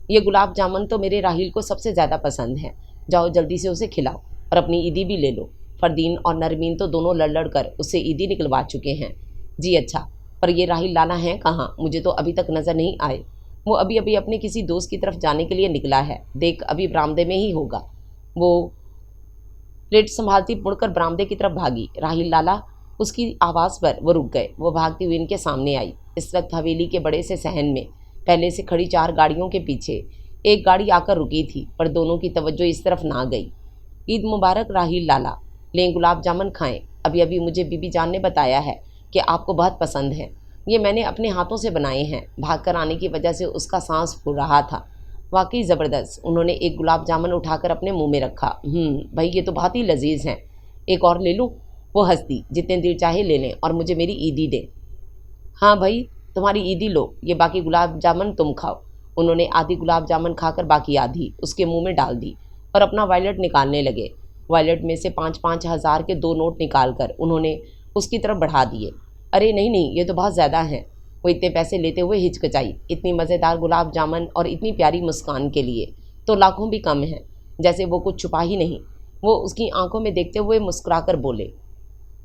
یہ گلاب جامن تو میرے راہیل کو سب سے زیادہ پسند ہیں، جاؤ جلدی سے اسے کھلاؤ اور اپنی عیدی بھی لے لو۔ فردین اور نرمین تو دونوں لڑ لڑ کر اس سے عیدی نکلوا چکے ہیں۔ جی اچھا، پر یہ راہیل لالا ہیں کہاں؟ مجھے تو ابھی تک نظر نہیں آئے۔ وہ ابھی اپنے کسی دوست کی طرف جانے کے لیے نکلا ہے، دیکھ ابھی برآمدے میں ہی ہوگا۔ وہ پلیٹ سنبھالتی مڑ کر برآمدے کی طرف بھاگی۔ راہیل لالا، اس کی آواز پر وہ رک گئے۔ وہ بھاگتی ہوئی ان کے سامنے آئی۔ اس وقت حویلی کے بڑے سے صحن میں پہلے سے کھڑی 4 گاڑیوں کے پیچھے ایک گاڑی آ کر رکی تھی، پر دونوں کی توجہ اس طرف نہ گئی۔ عید مبارک راہیل لالا، لیں گلاب جامن کھائیں، ابھی مجھے بی بی جان نے بتایا ہے کہ آپ کو بہت پسند ہیں، یہ میں نے اپنے ہاتھوں سے بنائے ہیں۔ بھاگ کر آنے کی وجہ سے اس کا سانس پھول رہا تھا۔ واقعی زبردست۔ انہوں نے ایک گلاب جامن اٹھا کر اپنے منہ میں رکھا۔ بھائی یہ تو بہت ہی لذیذ ہیں، ایک اور لے لوں؟ وہ ہنس دی۔ جتنے دیر چاہے لے لیں اور مجھے میری عیدی دیں۔ ہاں بھائی، تمہاری عیدی لو، یہ باقی گلاب جامن تم کھاؤ۔ انہوں نے آدھی گلاب جامن کھا کر باقی آدھی اس کے منہ میں ڈال دی اور اپنا وائلٹ نکالنے لگے۔ वॉलेट में से 5-5 हज़ार के 2 नोट निकाल कर उन्होंने उसकी तरफ बढ़ा दिए। अरे नहीं नहीं, ये तो बहुत ज़्यादा हैं। वो इतने पैसे लेते हुए हिचकिचाई। इतनी मज़ेदार गुलाब जामुन और इतनी प्यारी मुस्कान के लिए तो लाखों भी कम हैं। जैसे वो कुछ छुपा ही नहीं। वो उसकी आंखों में देखते हुए मुस्कुराकर बोले,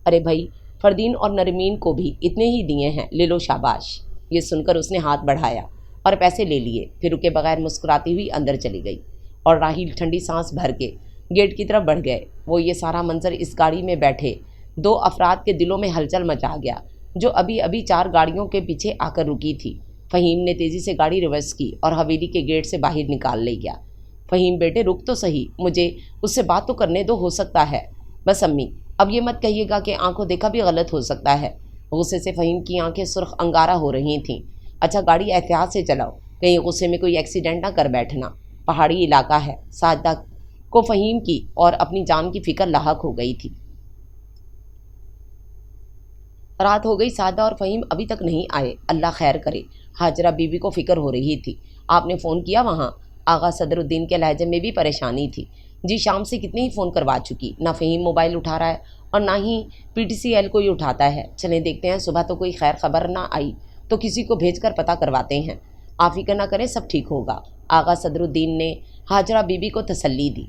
अरे भाई, फरदीन और नरमीन को भी इतने ही दिए हैं, ले लो शाबाश। ये सुनकर उसने हाथ बढ़ाया और पैसे ले लिए, फिर रुके बगैर मुस्कुराती हुई अंदर चली गई और राहिल ठंडी सांस भर के गेट की तरफ बढ़ गए। वो ये सारा मंजर इस गाड़ी में बैठे 2 अफराद के दिलों में हलचल मचा गया जो अभी अभी 4 गाड़ियों के पीछे आकर रुकी थी। फ़हीम ने तेज़ी से गाड़ी रिवर्स की और हवेली के गेट से बाहर निकाल ले गया। फ़हीम बेटे रुक तो सही, मुझे उससे बात तो करने दो, हो सकता है। बस अम्मी, अब ये मत कहिएगा कि आंखों देखा भी गलत हो सकता है। गुस्से से फ़हीम की आंखें सुर्ख अंगारा हो रही थीं। अच्छा गाड़ी एहतियात से चलाओ, कहीं गुस्से में कोई एक्सीडेंट ना कर बैठना। पहाड़ी इलाका है। साजदा को फ़हीम की और अपनी जान की फ़िक्र लाहक हो गई थी। रात हो गई, सादा और फ़हीम अभी तक नहीं आए। अल्लाह खैर करे। हाजरा बीबी को फ़िक्र हो रही थी। आपने फ़ोन किया वहाँ? आगा सदरुद्दीन के लहजे में भी परेशानी थी। जी, शाम से कितने ही फ़ोन करवा चुकी, ना फ़हीम मोबाइल उठा रहा है और ना ही PTCL कोई उठाता है। चलें देखते हैं, सुबह तो कोई खैर खबर ना आई तो किसी को भेज कर पता करवाते हैं। आप फ़िक्र ना करें, सब ठीक होगा। आगा सदरुद्दीन ने हाजरा बीबी को तसल्ली दी।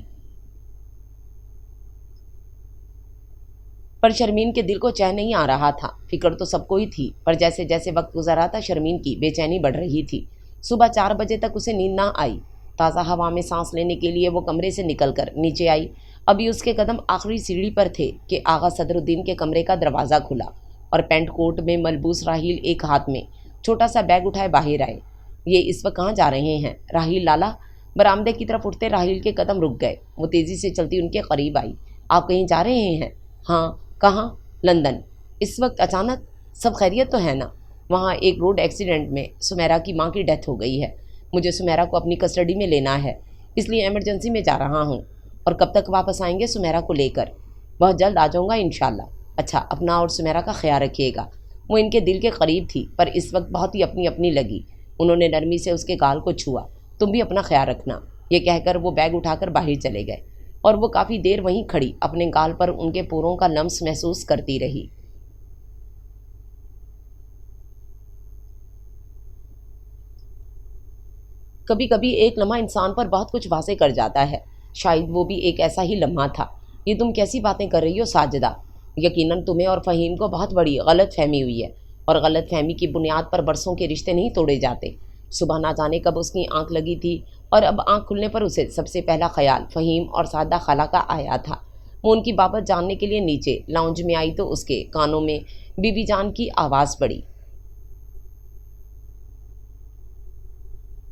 पर शर्मीन के दिल को चैन नहीं आ रहा था। फिक्र तो सबको ही थी, पर जैसे जैसे वक्त गुजर रहा था शर्मीन की बेचैनी बढ़ रही थी। सुबह 4 बजे तक उसे नींद ना आई। ताज़ा हवा में सांस लेने के लिए वो कमरे से निकलकर नीचे आई। अभी उसके कदम आखिरी सीढ़ी पर थे कि आगा सदरुद्दीन के कमरे का दरवाज़ा खुला और पेंट कोट में मलबूस राहील एक हाथ में छोटा सा बैग उठाए बाहर आए। ये इस वक्त कहाँ जा रहे हैं? राहील लाला। बरामदे की तरफ उठते राहील के कदम रुक गए। वो तेज़ी से चलती उनके करीब आई। आप कहीं जा रहे हैं? हाँ। कहाँ? लंदन। इस वक्त अचानक? सब खैरियत तो है ना? वहाँ एक रोड एक्सीडेंट में सुमेरा की माँ की डेथ हो गई है। मुझे सुमेरा को अपनी कस्टडी में लेना है, इसलिए इमरजेंसी में जा रहा हूँ। और कब तक वापस आएंगे सुमेरा को लेकर? बहुत जल्द आ जाऊँगा इंशाल्लाह। अच्छा, अपना और सुमेरा का ख्याल रखिएगा। वो इनके दिल के करीब थी, पर इस वक्त बहुत ही अपनी अपनी लगी। उन्होंने नरमी से उसके गाल को छुआ। तुम भी अपना ख्याल रखना। ये कहकर वो बैग उठाकर बाहर चले गए और वो काफ़ी देर वहीं खड़ी अपने गाल पर उनके पोरों का लम्स महसूस करती रही। कभी कभी एक लम्हा इंसान पर बहुत कुछ वाज़ेह कर जाता है। शायद वो भी एक ऐसा ही लम्हा था। ये तुम कैसी बातें कर रही हो साजिदा? यकीनन तुम्हें और फ़हीम को बहुत बड़ी गलत फहमी हुई है, और गलत फहमी की बुनियाद पर बरसों के रिश्ते नहीं तोड़े जाते। सुबह ना जाने कब उसकी आंख लगी थी और अब आंख खुलने पर उसे सबसे पहला ख्याल फ़हीम और सादा खाला का आया था। वो उनकी बाबत जानने के लिए नीचे लाउंज में आई तो उसके कानों में बीबी जान की आवाज़ पड़ी।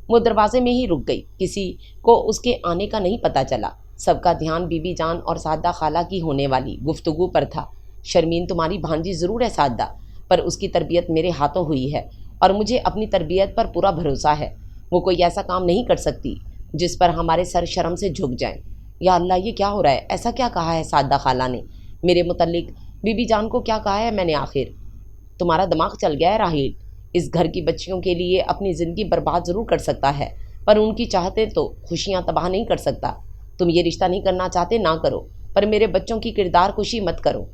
वो दरवाजे में ही रुक गई। किसी को उसके आने का नहीं पता चला। सबका ध्यान बीबी जान और सादा खाला की होने वाली गुफ्तगू पर था। शर्मीन तुम्हारी भांजी ज़रूर है सादा, पर उसकी तरबियत मेरे हाथों हुई है और मुझे अपनी तरबियत पर पूरा भरोसा है। वो कोई ऐसा काम नहीं कर सकती जिस पर हमारे सर शर्म से झुक जाएं। या अल्लाह, ये क्या हो रहा है? ऐसा क्या कहा है सादा खाला ने मेरे मुतल्लिक? बीबी जान को क्या कहा है मैंने आखिर? तुम्हारा दिमाग चल गया है राहील। इस घर की बच्चियों के लिए अपनी ज़िंदगी बर्बाद ज़रूर कर सकता है, पर उनकी चाहते तो खुशियाँ तबाह नहीं कर सकता। तुम ये रिश्ता नहीं करना चाहते ना करो, पर मेरे बच्चों की किरदार कुशी मत करो।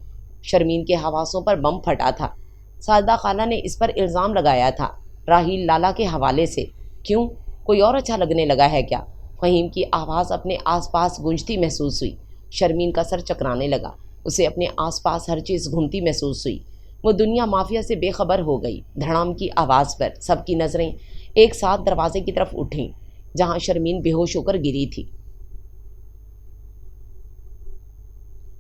शर्मीन के हवासों पर बम फटा था। सादा खाला ने इस पर इल्ज़ाम लगाया था राहील लाला के हवाले से। क्यों? कोई और अच्छा लगने लगा है क्या? फ़हीम की आवाज़ अपने आसपास गूंजती महसूस हुई। शर्मीन का सर चकराने लगा। उसे अपने आसपास हर चीज़ घूमती महसूस हुई। वो दुनिया माफिया से बेखबर हो गई। धड़ाम की आवाज़ पर सबकी नज़रें एक साथ दरवाजे की तरफ उठीं जहां शर्मीन बेहोश होकर गिरी थी।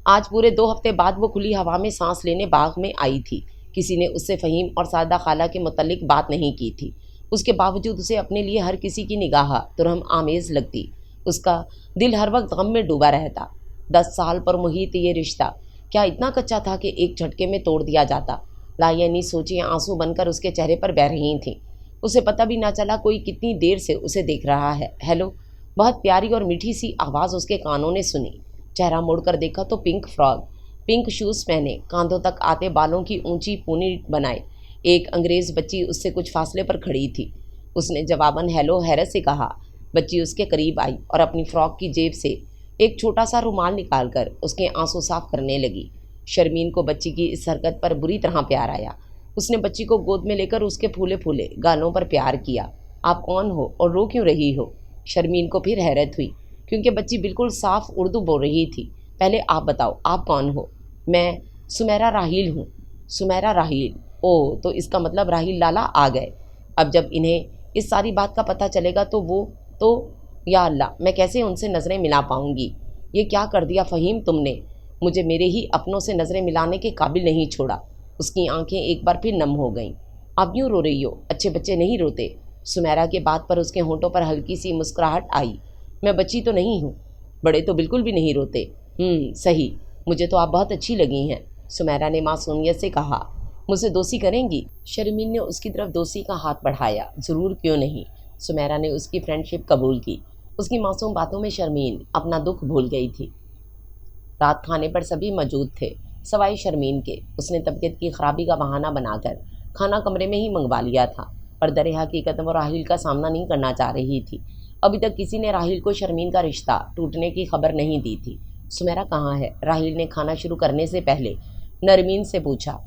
आज पूरे 2 हफ्ते बाद वो खुली हवा में सांस लेने बाग में आई थी। किसी ने उससे फ़हीम और सादा खाला के मुतल्लिक बात नहीं की थी। उसके बावजूद उसे अपने लिए हर किसी की निगाह तुरहम आमेज़ लगती। उसका दिल हर वक्त गम में डूबा रहता। 10 साल पर मुहित ये रिश्ता क्या इतना कच्चा था कि एक झटके में तोड़ दिया जाता? लायानी सोचियाँ आंसू बनकर उसके चेहरे पर बह रही थीं। उसे पता भी ना चला कोई कितनी देर से उसे देख रहा है। हेलो, बहुत प्यारी और मीठी सी आवाज़ उसके कानों ने सुनी। चेहरा मुड़कर देखा तो पिंक फ्रॉक, पिंक शूज़ पहने, कांधों तक आते बालों की ऊंची पूनी बनाए एक अंग्रेज़ बच्ची उससे कुछ फासले पर खड़ी थी। उसने जवाबन हेलो हैरत से कहा। बच्ची उसके करीब आई और अपनी फ़्रॉक की जेब से ایک چھوٹا سا رومال نکال کر اس کے آنسو صاف کرنے لگی۔ شرمین کو بچی کی اس حرکت پر بری طرح پیار آیا۔ اس نے بچی کو گود میں لے کر اس کے پھولے پھولے گالوں پر پیار کیا۔ آپ کون ہو اور رو کیوں رہی ہو؟ شرمین کو پھر حیرت ہوئی کیونکہ بچی بالکل صاف اردو بول رہی تھی۔ پہلے آپ بتاؤ آپ کون ہو؟ میں سمیرا راحیل ہوں۔ سمیرا راحیل؟ او تو اس کا مطلب راحیل لالا آ گئے۔ اب جب انہیں اس ساری بات کا پتہ چلے گا تو یا اللہ میں کیسے ان سے نظریں ملا پاؤں گی؟ یہ کیا کر دیا فہیم تم نے؟ مجھے میرے ہی اپنوں سے نظریں ملانے کے قابل نہیں چھوڑا۔ اس کی آنکھیں ایک بار پھر نم ہو گئیں۔ آپ یوں رو رہی ہو؟ اچھے بچے نہیں روتے۔ سمیرا کے بات پر اس کے ہونٹوں پر ہلکی سی مسکراہٹ آئی۔ میں بچی تو نہیں ہوں۔ بڑے تو بالکل بھی نہیں روتے۔ صحیح، مجھے تو آپ بہت اچھی لگی ہیں، سمیرا نے معصومیت سے کہا۔ مجھ سے دوستی کریں گی؟ شرمین نے اس کی طرف دوستی کا ہاتھ بڑھایا۔ ضرور، کیوں نہیں؟ سمیرا نے اس کی فرینڈ شپ قبول کی۔ اس کی معصوم باتوں میں شرمین اپنا دکھ بھول گئی تھی۔ رات کھانے پر سبھی موجود تھے سوائے شرمین کے۔ اس نے طبیعت کی خرابی کا بہانہ بنا کر کھانا کمرے میں ہی منگوا لیا تھا، پر در حقیقت وہ راحیل کا سامنا نہیں کرنا چاہ رہی تھی۔ ابھی تک کسی نے راحیل کو شرمین کا رشتہ ٹوٹنے کی خبر نہیں دی تھی۔ سمیرا کہاں ہے؟ راحیل نے کھانا شروع کرنے سے پہلے نرمین سے پوچھا۔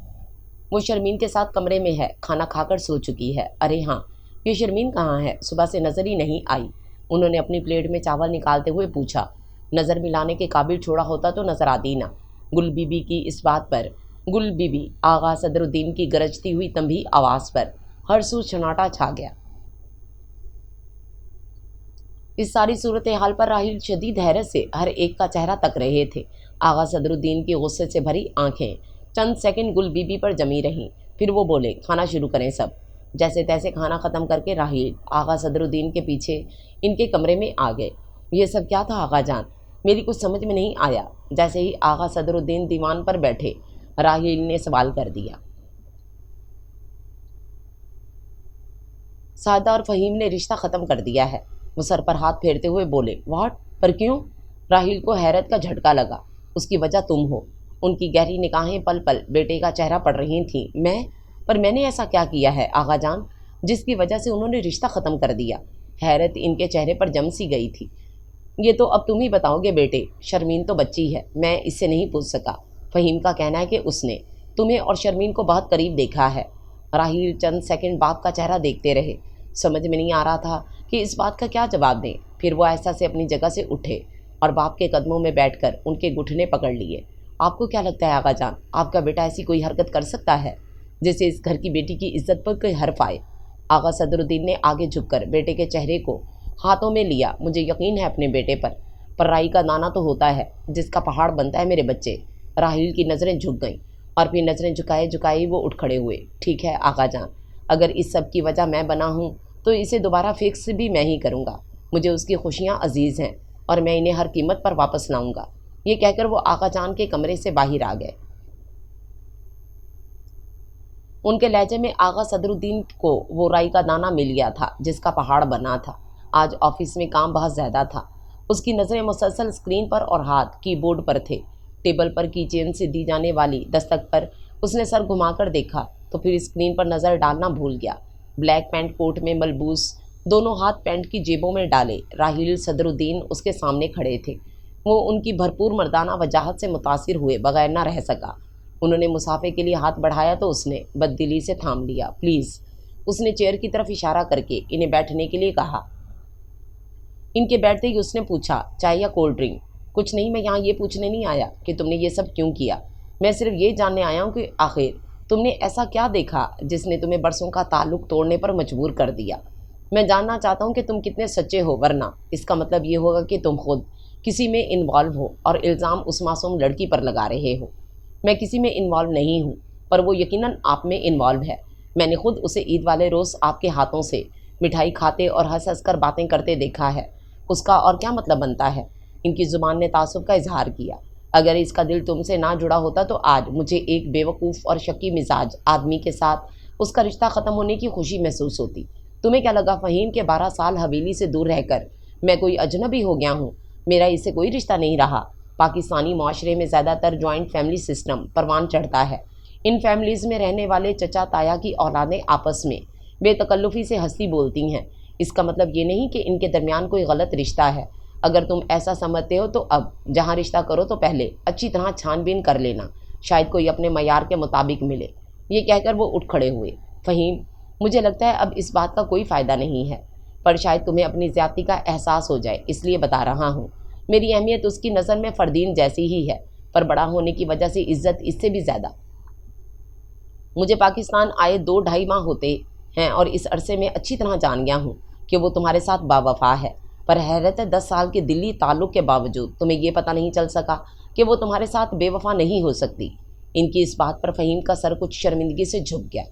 وہ شرمین کے ساتھ کمرے میں ہے، کھانا کھا کر سو چکی ہے۔ ارے ہاں، یہ شرمین کہاں ہے؟ صبح سے نظر ہی نہیں آئی۔ انہوں نے اپنی پلیٹ میں چاول نکالتے ہوئے پوچھا۔ نظر ملانے کے قابل چھوڑا ہوتا تو نظر آتی نہ۔ گل بی بی کی اس بات پر گل بی بی آغا صدر الدین کی گرجتی ہوئی تنبیہ آواز پر ہر سو سناٹا چھا گیا۔ اس ساری صورتحال پر راحیل شدید حیرت سے ہر ایک کا چہرہ تک رہے تھے۔ آغا صدر الدین کی غصے سے بھری آنکھیں چند سیکنڈ گل بی بی پر جمی رہیں، پھر وہ بولے، کھانا شروع کریں سب۔ جیسے تیسے کھانا ختم کر کے راحیل آغا صدر الدین کے پیچھے ان کے کمرے میں آ گئے۔ یہ سب کیا تھا آغا جان؟ میری کچھ سمجھ میں نہیں آیا۔ جیسے ہی آغا صدر الدین دیوان پر بیٹھے راحیل نے سوال کر دیا۔ سعادہ اور فہیم نے رشتہ ختم کر دیا ہے۔ وہ سر پر ہاتھ پھیرتے ہوئے بولے۔ واٹ؟ پر کیوں؟ راحیل کو حیرت کا جھٹکا لگا۔ اس کی وجہ تم ہو۔ ان کی گہری نگاہیں پل پل بیٹے کا چہرہ پڑھ رہی تھیں۔ پر میں نے ایسا کیا کیا ہے آغا جان جس کی وجہ سے انہوں نے رشتہ ختم کر دیا؟ حیرت ان کے چہرے پر جم سی گئی تھی۔ یہ تو اب تم ہی بتاؤ گے بیٹے، شرمین تو بچی ہے، میں اس سے نہیں پوچھ سکا۔ فہیم کا کہنا ہے کہ اس نے تمہیں اور شرمین کو بہت قریب دیکھا ہے۔ راحیل چند سیکنڈ باپ کا چہرہ دیکھتے رہے۔ سمجھ میں نہیں آ رہا تھا کہ اس بات کا کیا جواب دیں۔ پھر وہ ایسا سے اپنی جگہ سے اٹھے اور باپ کے قدموں میں بیٹھ کر ان کے گھٹنے پکڑ لیے۔ آپ کو کیا لگتا ہے آغا جان، آپ کا بیٹا ایسی کوئی حرکت کر سکتا ہے جس سے اس گھر کی بیٹی کی عزت پر کوئی حرف آئے؟ آغا صدر الدین نے آگے جھک کر بیٹے کے چہرے کو ہاتھوں میں لیا۔ مجھے یقین ہے اپنے بیٹے پر رائی کا دانہ تو ہوتا ہے جس کا پہاڑ بنتا ہے میرے بچے۔ راحیل کی نظریں جھک گئیں اور پھر نظریں جھکائے وہ اٹھ کھڑے ہوئے۔ ٹھیک ہے آغا جان، اگر اس سب کی وجہ میں بنا ہوں تو اسے دوبارہ فکس بھی میں ہی کروں گا۔ مجھے اس کی خوشیاں عزیز ہیں اور میں انہیں ہر قیمت پر واپس لاؤں گا۔ یہ کہہ کر وہ آغا جان کے کمرے سے باہر آ گئے۔ ان کے لہجے میں آغا صدر الدین کو وہ رائی کا دانہ مل گیا تھا جس کا پہاڑ بنا تھا۔ آج آفس میں کام بہت زیادہ تھا۔ اس کی نظریں مسلسل اسکرین پر اور ہاتھ کی بورڈ پر تھے۔ ٹیبل پر کی چین سے دی جانے والی دستک پر اس نے سر گھما کر دیکھا تو پھر اسکرین پر نظر ڈالنا بھول گیا۔ بلیک پینٹ کوٹ میں ملبوس، دونوں ہاتھ پینٹ کی جیبوں میں ڈالے راحیل صدر الدین اس کے سامنے کھڑے تھے۔ وہ ان کی بھرپور مردانہ وجاہت سے متاثر ہوئے بغیر نہ رہ سکا۔ انہوں نے مسافے کے لیے ہاتھ بڑھایا تو اس نے بددلی سے تھام لیا۔ پلیز، اس نے چیئر کی طرف اشارہ کر کے انہیں بیٹھنے کے لیے کہا۔ ان کے بیٹھتے ہی اس نے پوچھا، چائے یا کولڈ ڈرنک؟ کچھ نہیں، میں یہاں یہ پوچھنے نہیں آیا کہ تم نے یہ سب کیوں کیا۔ میں صرف یہ جاننے آیا ہوں کہ آخر تم نے ایسا کیا دیکھا جس نے تمہیں برسوں کا تعلق توڑنے پر مجبور کر دیا۔ میں جاننا چاہتا ہوں کہ تم کتنے سچے ہو، ورنہ اس کا مطلب یہ ہوگا کہ تم خود کسی میں انوالو ہو اور الزام اس معصوم لڑکی پر لگا رہے ہو۔ میں کسی میں انوالو نہیں ہوں، پر وہ یقیناً آپ میں انوالو ہے۔ میں نے خود اسے عید والے روز آپ کے ہاتھوں سے مٹھائی کھاتے اور ہنس ہنس کر باتیں کرتے دیکھا ہے۔ اس کا اور کیا مطلب بنتا ہے؟ ان کی زبان نے تعصب کا اظہار کیا۔ اگر اس کا دل تم سے نہ جڑا ہوتا تو آج مجھے ایک بیوقوف اور شکی مزاج آدمی کے ساتھ اس کا رشتہ ختم ہونے کی خوشی محسوس ہوتی۔ تمہیں کیا لگا فہیم کے 12 سال حویلی سے دور رہ کر میں کوئی اجنبی ہو گیا ہوں؟ میرا اس سے کوئی رشتہ نہیں رہا۔ پاکستانی معاشرے میں زیادہ تر جوائنٹ فیملی سسٹم پروان چڑھتا ہے۔ ان فیملیز میں رہنے والے چچا تایا کی اولادیں آپس میں بے تکلفی سے ہنسی بولتی ہیں۔ اس کا مطلب یہ نہیں کہ ان کے درمیان کوئی غلط رشتہ ہے۔ اگر تم ایسا سمجھتے ہو تو اب جہاں رشتہ کرو تو پہلے اچھی طرح چھان بین کر لینا، شاید کوئی اپنے معیار کے مطابق ملے۔ یہ کہہ کر وہ اٹھ کھڑے ہوئے۔ فہیم، مجھے لگتا ہے اب اس بات کا کوئی فائدہ نہیں ہے، پر شاید تمہیں اپنی زیادتی کا احساس ہو جائے، اس لیے بتا رہا ہوں۔ میری اہمیت اس کی نظر میں فردین جیسی ہی ہے، پر بڑا ہونے کی وجہ سے عزت اس سے بھی زیادہ۔ مجھے پاکستان آئے 2-2.5 ماہ ہوتے ہیں اور اس عرصے میں اچھی طرح جان گیا ہوں کہ وہ تمہارے ساتھ باوفا ہے، پر حیرت ہے 10 سال کے دلی تعلق کے باوجود تمہیں یہ پتہ نہیں چل سکا کہ وہ تمہارے ساتھ بے وفا نہیں ہو سکتی۔ ان کی اس بات پر فہیم کا سر کچھ شرمندگی سے جھک گیا۔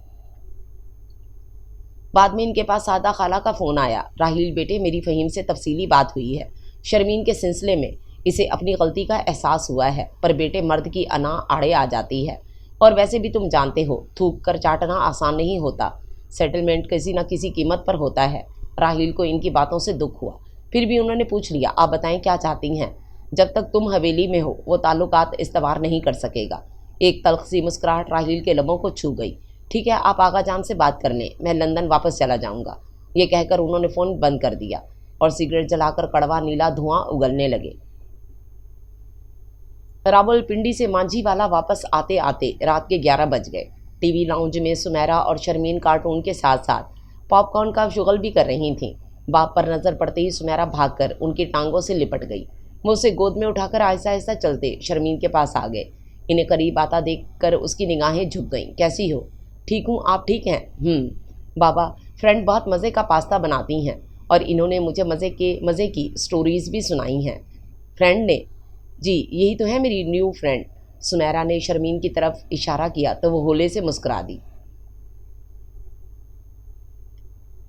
بعد میں ان کے پاس سعادہ خالہ کا فون آیا۔ راحیل بیٹے، میری فہیم سے تفصیلی بات ہوئی ہے۔ شرمین کے سلسلے میں اسے اپنی غلطی کا احساس ہوا ہے، پر بیٹے مرد کی انا آڑے آ جاتی ہے، اور ویسے بھی تم جانتے ہو تھوک کر چاٹنا آسان نہیں ہوتا، سیٹلمنٹ کسی نہ کسی قیمت پر ہوتا ہے۔ راحیل کو ان کی باتوں سے دکھ ہوا، پھر بھی انہوں نے پوچھ لیا، آپ بتائیں کیا چاہتی ہیں؟ جب تک تم حویلی میں ہو وہ تعلقات استوار نہیں کر سکے گا۔ ایک تلخ سی مسکراہٹ راحیل کے لبوں کو چھو گئی۔ ٹھیک ہے، آپ آغا جان سے بات کر لیں، میں لندن واپس چلا جاؤں گا۔ یہ کہہ کر انہوں نے فون بند کر دیا اور سگریٹ جلا کر کڑوا نیلا دھواں اگلنے لگے۔ راولپنڈی سے مانجھی والا واپس آتے آتے رات کے 11 بج گئے۔ ٹی وی لاؤنج میں سمیرا اور شرمین کارٹون کے ساتھ ساتھ پاپ کارن کا شغل بھی کر رہی تھیں۔ باپ پر نظر پڑتے ہی سمیرا بھاگ کر ان کی ٹانگوں سے لپٹ گئی۔ وہ اسے گود میں اٹھا کر آہستہ آہستہ چلتے شرمین کے پاس آ گئے۔ انہیں قریب آتا دیکھ کر اس کی نگاہیں جھک گئیں۔ کیسی ہو؟ ٹھیک ہوں، آپ ٹھیک ہیں؟ بابا، فرینڈ بہت مزے کا پاستا بناتی ہیں اور انہوں نے مجھے مزے کی سٹوریز بھی سنائی ہیں۔ فرینڈ نے؟ جی، یہی تو ہے میری نیو فرینڈ۔ سمیرا نے شرمین کی طرف اشارہ کیا تو وہ ہولے سے مسکرا دی۔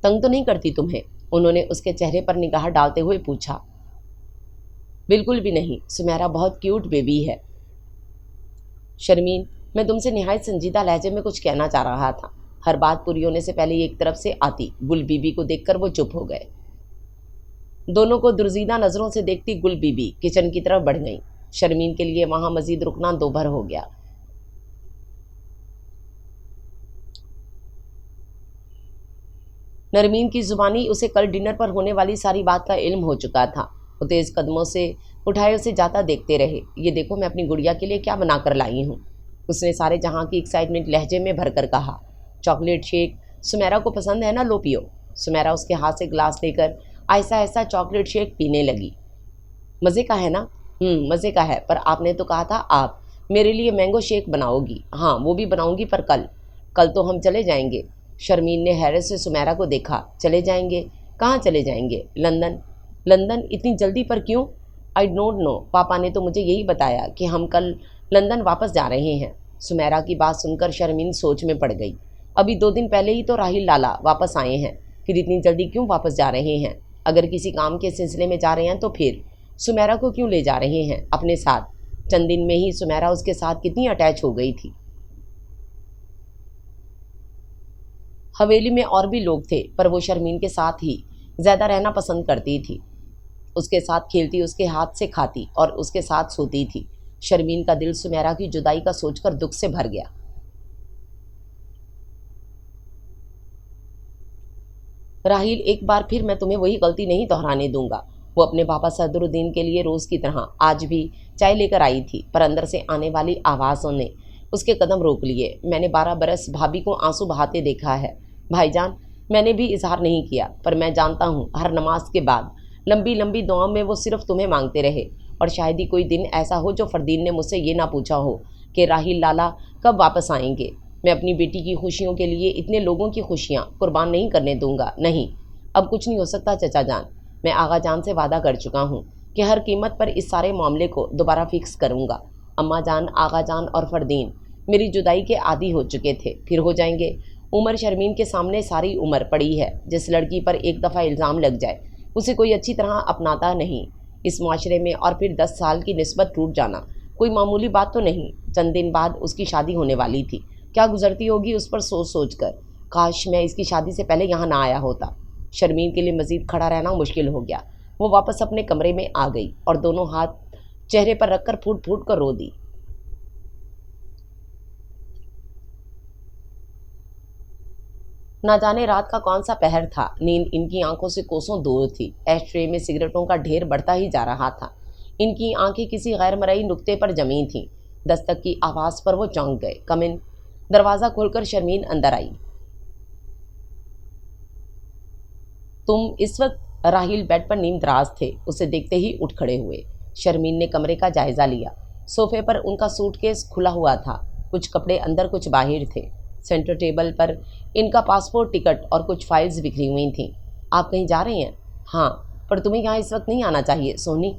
تنگ تو نہیں کرتی تمہیں؟ انہوں نے اس کے چہرے پر نگاہ ڈالتے ہوئے پوچھا۔ بالکل بھی نہیں، سمیرا بہت کیوٹ بیبی ہے۔ شرمین، میں تم سے نہایت سنجیدہ لہجے میں کچھ کہنا چاہ رہا تھا۔ ہر بات پوری ہونے سے پہلے ایک طرف سے آتی گل بی بی کو دیکھ کر وہ چپ ہو گئے۔ دونوں کو درزیدہ نظروں سے دیکھتی گل بی بی کچن کی طرف بڑھ گئیں۔ شرمین کے لیے وہاں مزید رکنا دوبھر ہو گیا۔ نرمین کی زبانی اسے کل ڈنر پر ہونے والی ساری بات کا علم ہو چکا تھا۔ وہ تیز قدموں سے اٹھائے اسے جاتا دیکھتے رہے۔ یہ دیکھو میں اپنی گڑیا کے لیے کیا بنا کر لائی ہوں، اس نے سارے جہاں کی ایکسائٹمنٹ لہجے میں بھر کر کہا۔ چاکلیٹ شیک سمیرا کو پسند ہے نا، لو پیو۔ سمیرا اس کے ہاتھ سے گلاس لے کر آہستہ آہستہ چاکلیٹ شیک پینے لگی۔ مزے کا ہے نا؟ مزے کا ہے، پر آپ نے تو کہا تھا آپ میرے لیے مینگو شیک بناؤ گی۔ ہاں وہ بھی بناؤں گی، پر کل تو ہم چلے جائیں گے۔ شرمین نے حیرت سے سمیرا کو دیکھا۔ چلے جائیں گے؟ کہاں چلے جائیں گے؟ لندن۔ لندن اتنی جلدی، پر کیوں؟ آئی ڈونٹ نو، پاپا نے تو مجھے یہی بتایا کہ ہم کل لندن واپس جا رہے ہیں۔ سمیرا کی بات سن کر شرمین سوچ میں پڑ گئی۔ ابھی 2 دن پہلے ہی تو راحیل لالا واپس آئے ہیں، پھر اتنی جلدی کیوں واپس جا رہے ہیں؟ اگر کسی کام کے سلسلے میں جا رہے ہیں تو پھر سمیرا کو کیوں لے جا رہے ہیں اپنے ساتھ؟ چند دن میں ہی سمیرا اس کے ساتھ کتنی اٹیچ ہو گئی تھی۔ حویلی میں اور بھی لوگ تھے، پر وہ شرمین کے ساتھ ہی زیادہ رہنا پسند کرتی تھی۔ اس کے ساتھ کھیلتی، اس کے ہاتھ سے کھاتی اور اس کے ساتھ سوتی تھی۔ شرمین کا دل سمیرا کی جدائی کا سوچ کر دکھ سے بھر گیا۔ راحیل، ایک بار پھر میں تمہیں وہی غلطی نہیں دہرانے دوں گا۔ وہ اپنے پاپا صدر الدین کے لیے روز کی طرح آج بھی چائے لے کر آئی تھی، پر اندر سے آنے والی آوازوں نے اس کے قدم روک لیے۔ میں نے 12 برس بھابھی کو آنسو بہاتے دیکھا ہے بھائی جان۔ میں نے بھی اظہار نہیں کیا، پر میں جانتا ہوں ہر نماز کے بعد لمبی لمبی دعاؤں میں وہ صرف تمہیں مانگتے رہے، اور شاید ہی کوئی دن ایسا ہو جو فردین نے مجھ سے یہ نہ پوچھا ہو کہ راحیل لالا کب واپس آئیں گے۔ میں اپنی بیٹی کی خوشیوں کے لیے اتنے لوگوں کی خوشیاں قربان نہیں کرنے دوں گا۔ نہیں، اب کچھ نہیں ہو سکتا چچا جان۔ میں آغا جان سے وعدہ کر چکا ہوں کہ ہر قیمت پر اس سارے معاملے کو دوبارہ فکس کروں گا۔ اماں جان، آغا جان اور فردین میری جدائی کے عادی ہو چکے تھے، پھر ہو جائیں گے۔ عمر شرمین کے سامنے ساری عمر پڑی ہے۔ جس لڑکی پر ایک دفعہ الزام لگ جائے اسے کوئی اچھی طرح اپناتا نہیں اس معاشرے میں، اور پھر 10 سال کی نسبت ٹوٹ جانا کوئی معمولی بات تو نہیں۔ چند دن بعد اس کی شادی ہونے والی تھی، کیا گزرتی ہوگی اس پر سوچ سوچ کر۔ کاش میں اس کی شادی سے پہلے یہاں نہ آیا ہوتا۔ شرمین کے لیے مزید کھڑا رہنا مشکل ہو گیا۔ وہ واپس اپنے کمرے میں آ گئی اور دونوں ہاتھ چہرے پر رکھ کر پھوٹ پھوٹ کر رو دی۔ ना जाने रात का कौन सा पहर था, नींद इनकी आंखों से कोसों दूर थी। एश ट्रे में सिगरेटों का ढेर बढ़ता ही जा रहा था। इनकी आंखें किसी गैर मरई नुक्ते पर जमी थीं। दस्तक की आवाज़ पर वो चौंक गए। कम इन। दरवाज़ा खोलकर शर्मीन अंदर आई। तुम इस वक्त? राहिल बेड पर नीमदराज थे। उसे देखते ही उठ खड़े हुए। शर्मीन ने कमरे का जायज़ा लिया। सोफे पर उनका सूटकेस खुला हुआ था। कुछ कपड़े अंदर कुछ बाहर थे। सेंटर टेबल पर इनका पासपोर्ट, टिकट और कुछ फाइल्स बिखरी हुई थीं। आप कहीं जा रही हैं? हाँ, पर तुम्हें यहाँ इस वक्त नहीं आना चाहिए सोनी।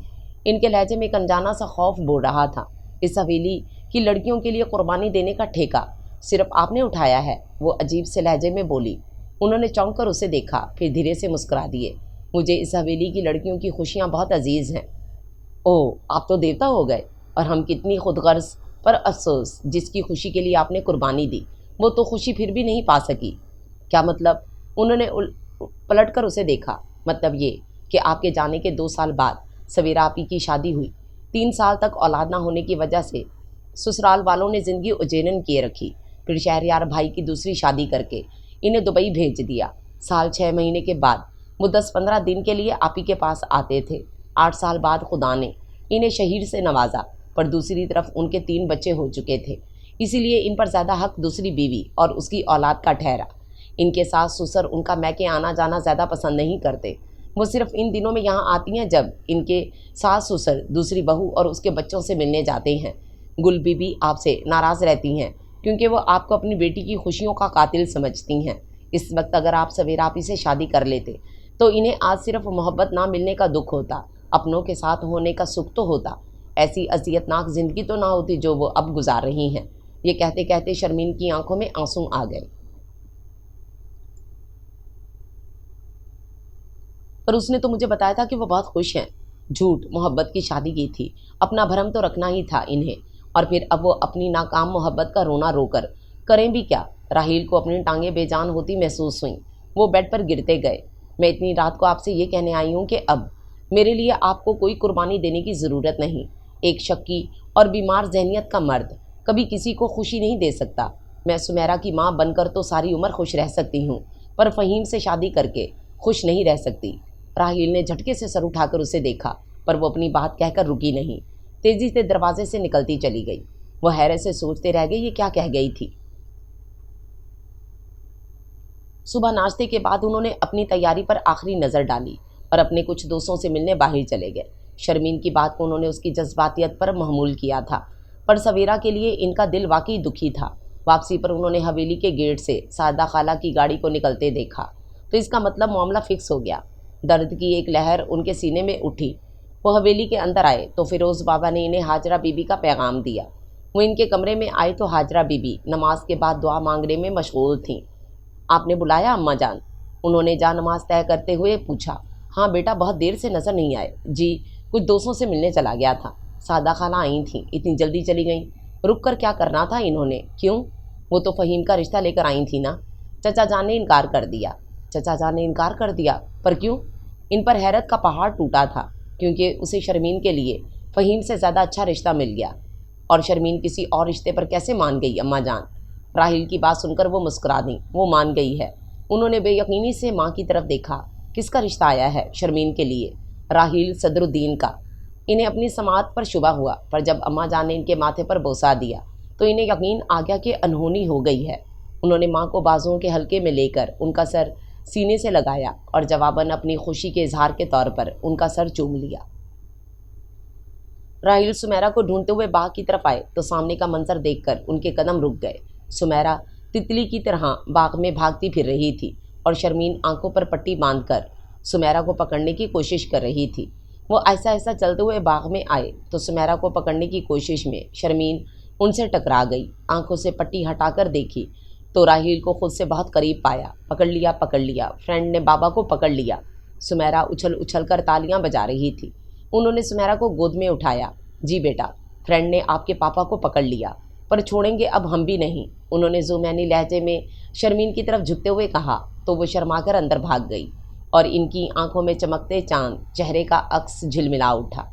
इनके लहजे में एक अनजाना सा खौफ बोल रहा था। इस हवेली की लड़कियों के लिए कुर्बानी देने का ठेका सिर्फ आपने उठाया है, वो अजीब से लहजे में बोली। उन्होंने चौंक कर उसे देखा, फिर धीरे से मुस्कुरा दिए। मुझे इस हवेली की लड़कियों की खुशियाँ बहुत अजीज़ हैं। ओह, आप तो देवता हो गए। और हम कितनी खुदगर्ज, पर अफसोस, जिसकी खुशी के लिए आपने कुर्बानी दी वो तो खुशी फिर भी नहीं पा सकी। क्या मतलब? उन्होंने पलट कर उसे देखा। मतलब ये कि आपके जाने के 2 साल बाद सवेरा आपी की शादी हुई। 3 साल तक औलाद ना होने की वजह से ससुराल वालों ने ज़िंदगी उजेरन किए रखी। फिर शहरयार भाई की दूसरी शादी करके इन्हें दुबई भेज दिया। साल 6 महीने के बाद वो 10-15 दिन के लिए आपी के पास आते थे। 8 साल बाद खुदा ने इन्हें शहीर से नवाजा, पर दूसरी तरफ उनके 3 बच्चे हो चुके थे। इसीलिए इन पर ज़्यादा हक दूसरी बीवी और उसकी औलाद का ठहरा। इनके सास ससुर उनका मैके आना जाना ज़्यादा पसंद नहीं करते। वो सिर्फ इन दिनों में यहाँ आती हैं जब इनके सास ससुर दूसरी बहू और उसके बच्चों से मिलने जाते हैं। गुल बीबी आपसे नाराज़ रहती हैं क्योंकि वो आपको अपनी बेटी की खुशियों का कातिल समझती हैं। इस वक्त अगर आप सवेरा आपी से शादी कर लेते तो इन्हें आज सिर्फ मोहब्बत ना मिलने का दुख होता, अपनों के साथ होने का सुख तो होता। ऐसी अजियतनाक ज़िंदगी तो ना होती जो वो अब गुजार रही हैं। ये कहते कहते शर्मीन की आंखों में आंसू आ गए। पर उसने तो मुझे बताया था कि वो बहुत खुश हैं। झूठ, मोहब्बत की शादी की थी। अपना भरम तो रखना ही था इन्हें। और फिर अब वो अपनी नाकाम मोहब्बत का रोना रोकर करें भी क्या? राहील को अपनी टांगें बेजान होती महसूस हुई। वो बेड पर गिरते गए। मैं इतनी रात को आपसे ये कहने आई हूँ कि अब मेरे लिए आपको कोई कुर्बानी देने की ज़रूरत नहीं। एक शक्की और बीमार जहनियत का मर्द कभी किसी को खुशी नहीं दे सकता। मैं सुमेरा की माँ बनकर तो सारी उम्र खुश रह सकती हूँ, पर फ़हीम से शादी करके खुश नहीं रह सकती। राहील ने झटके से सर उठाकर उसे देखा, पर वो अपनी बात कहकर रुकी नहीं। तेज़ी से दरवाजे से निकलती चली गई। वो हैरत से सोचते रह गए ये क्या कह गई थी। सुबह नाश्ते के बाद उन्होंने अपनी तैयारी पर आखिरी नज़र डाली और अपने कुछ दोस्तों से मिलने बाहर चले गए। शर्मीन की बात को उन्होंने उसकी जज्बातियत पर महमूल किया था, पर सवेरा के लिए इनका दिल वाकई दुखी था। वापसी पर उन्होंने हवेली के गेट से सादा खाला की गाड़ी को निकलते देखा तो इसका मतलब मामला फिक्स हो गया। दर्द की एक लहर उनके सीने में उठी। वो हवेली के अंदर आए तो फिरोज़ बाबा ने इन्हें हाजरा बीबी का पैगाम दिया। वो इनके कमरे में आए तो हाजरा बीबी नमाज के बाद दुआ मांगने में मशगूल थीं। आपने बुलाया अम्मा जान? उन्होंने जा नमाज तय करते हुए पूछा। हाँ बेटा, बहुत देर से नज़र नहीं आए। जी, कुछ दोस्तों से मिलने चला गया था। सादा खाला आई थी, इतनी जल्दी चली गई? रुक कर क्या करना था इन्होंने? क्यों? वो तो फ़हीम का रिश्ता लेकर आई थी ना। चचा जान ने इनकार कर दिया। चचा जान ने इनकार कर दिया? पर क्यों? इन पर हैरत का पहाड़ टूटा था, क्योंकि उसे शर्मीन के लिए फ़हीम से ज़्यादा अच्छा रिश्ता मिल गया। और शर्मीन किसी और रिश्ते पर कैसे मान गई अम्मा जान? राहील की बात सुनकर वो मुस्कुरा दी। वो मान गई है। उन्होंने बेयकीनी से माँ की तरफ देखा। किसका रिश्ता आया है शर्मीन के लिए? राहील सदरुद्दीन का। इन्हें अपनी समात पर शुबा हुआ, पर जब अम्मा जान ने इनके माथे पर बोसा दिया तो इन्हें यकीन आ गया कि अनहोनी हो गई है। उन्होंने माँ को बाजुओं के हल्के में लेकर उनका सर सीने से लगाया और जवाबन अपनी खुशी के इजहार के तौर पर उनका सर चूम लिया। राहील सुमेरा को ढूंढते हुए बाग की तरफ आए तो सामने का मंजर देखकर उनके कदम रुक गए। सुमेरा तितली की तरह बाग में भागती फिर रही थी और शर्मीन आंखों पर पट्टी बांधकर सुमेरा को पकड़ने की कोशिश कर रही थी। वो ऐसा ऐसा चलते हुए बाग में आए तो सुमेरा को पकड़ने की कोशिश में शर्मीन उनसे टकरा गई। आंखों से पट्टी हटाकर देखी तो राहील को खुद से बहुत करीब पाया। पकड़ लिया, पकड़ लिया। फ्रेंड ने बाबा को पकड़ लिया। सुमेरा उछल उछल कर तालियां बजा रही थी। उन्होंने सुमेरा को गोद में उठाया। जी बेटा, फ्रेंड ने आपके पापा को पकड़ लिया, पर छोड़ेंगे अब हम भी नहीं। उन्होंने जुमैनी लहजे में शर्मीन की तरफ झुकते हुए कहा तो वो शर्माकर अंदर भाग गई और इनकी आंखों में चमकते चांद चेहरे का अक्स झिलमिला उठा।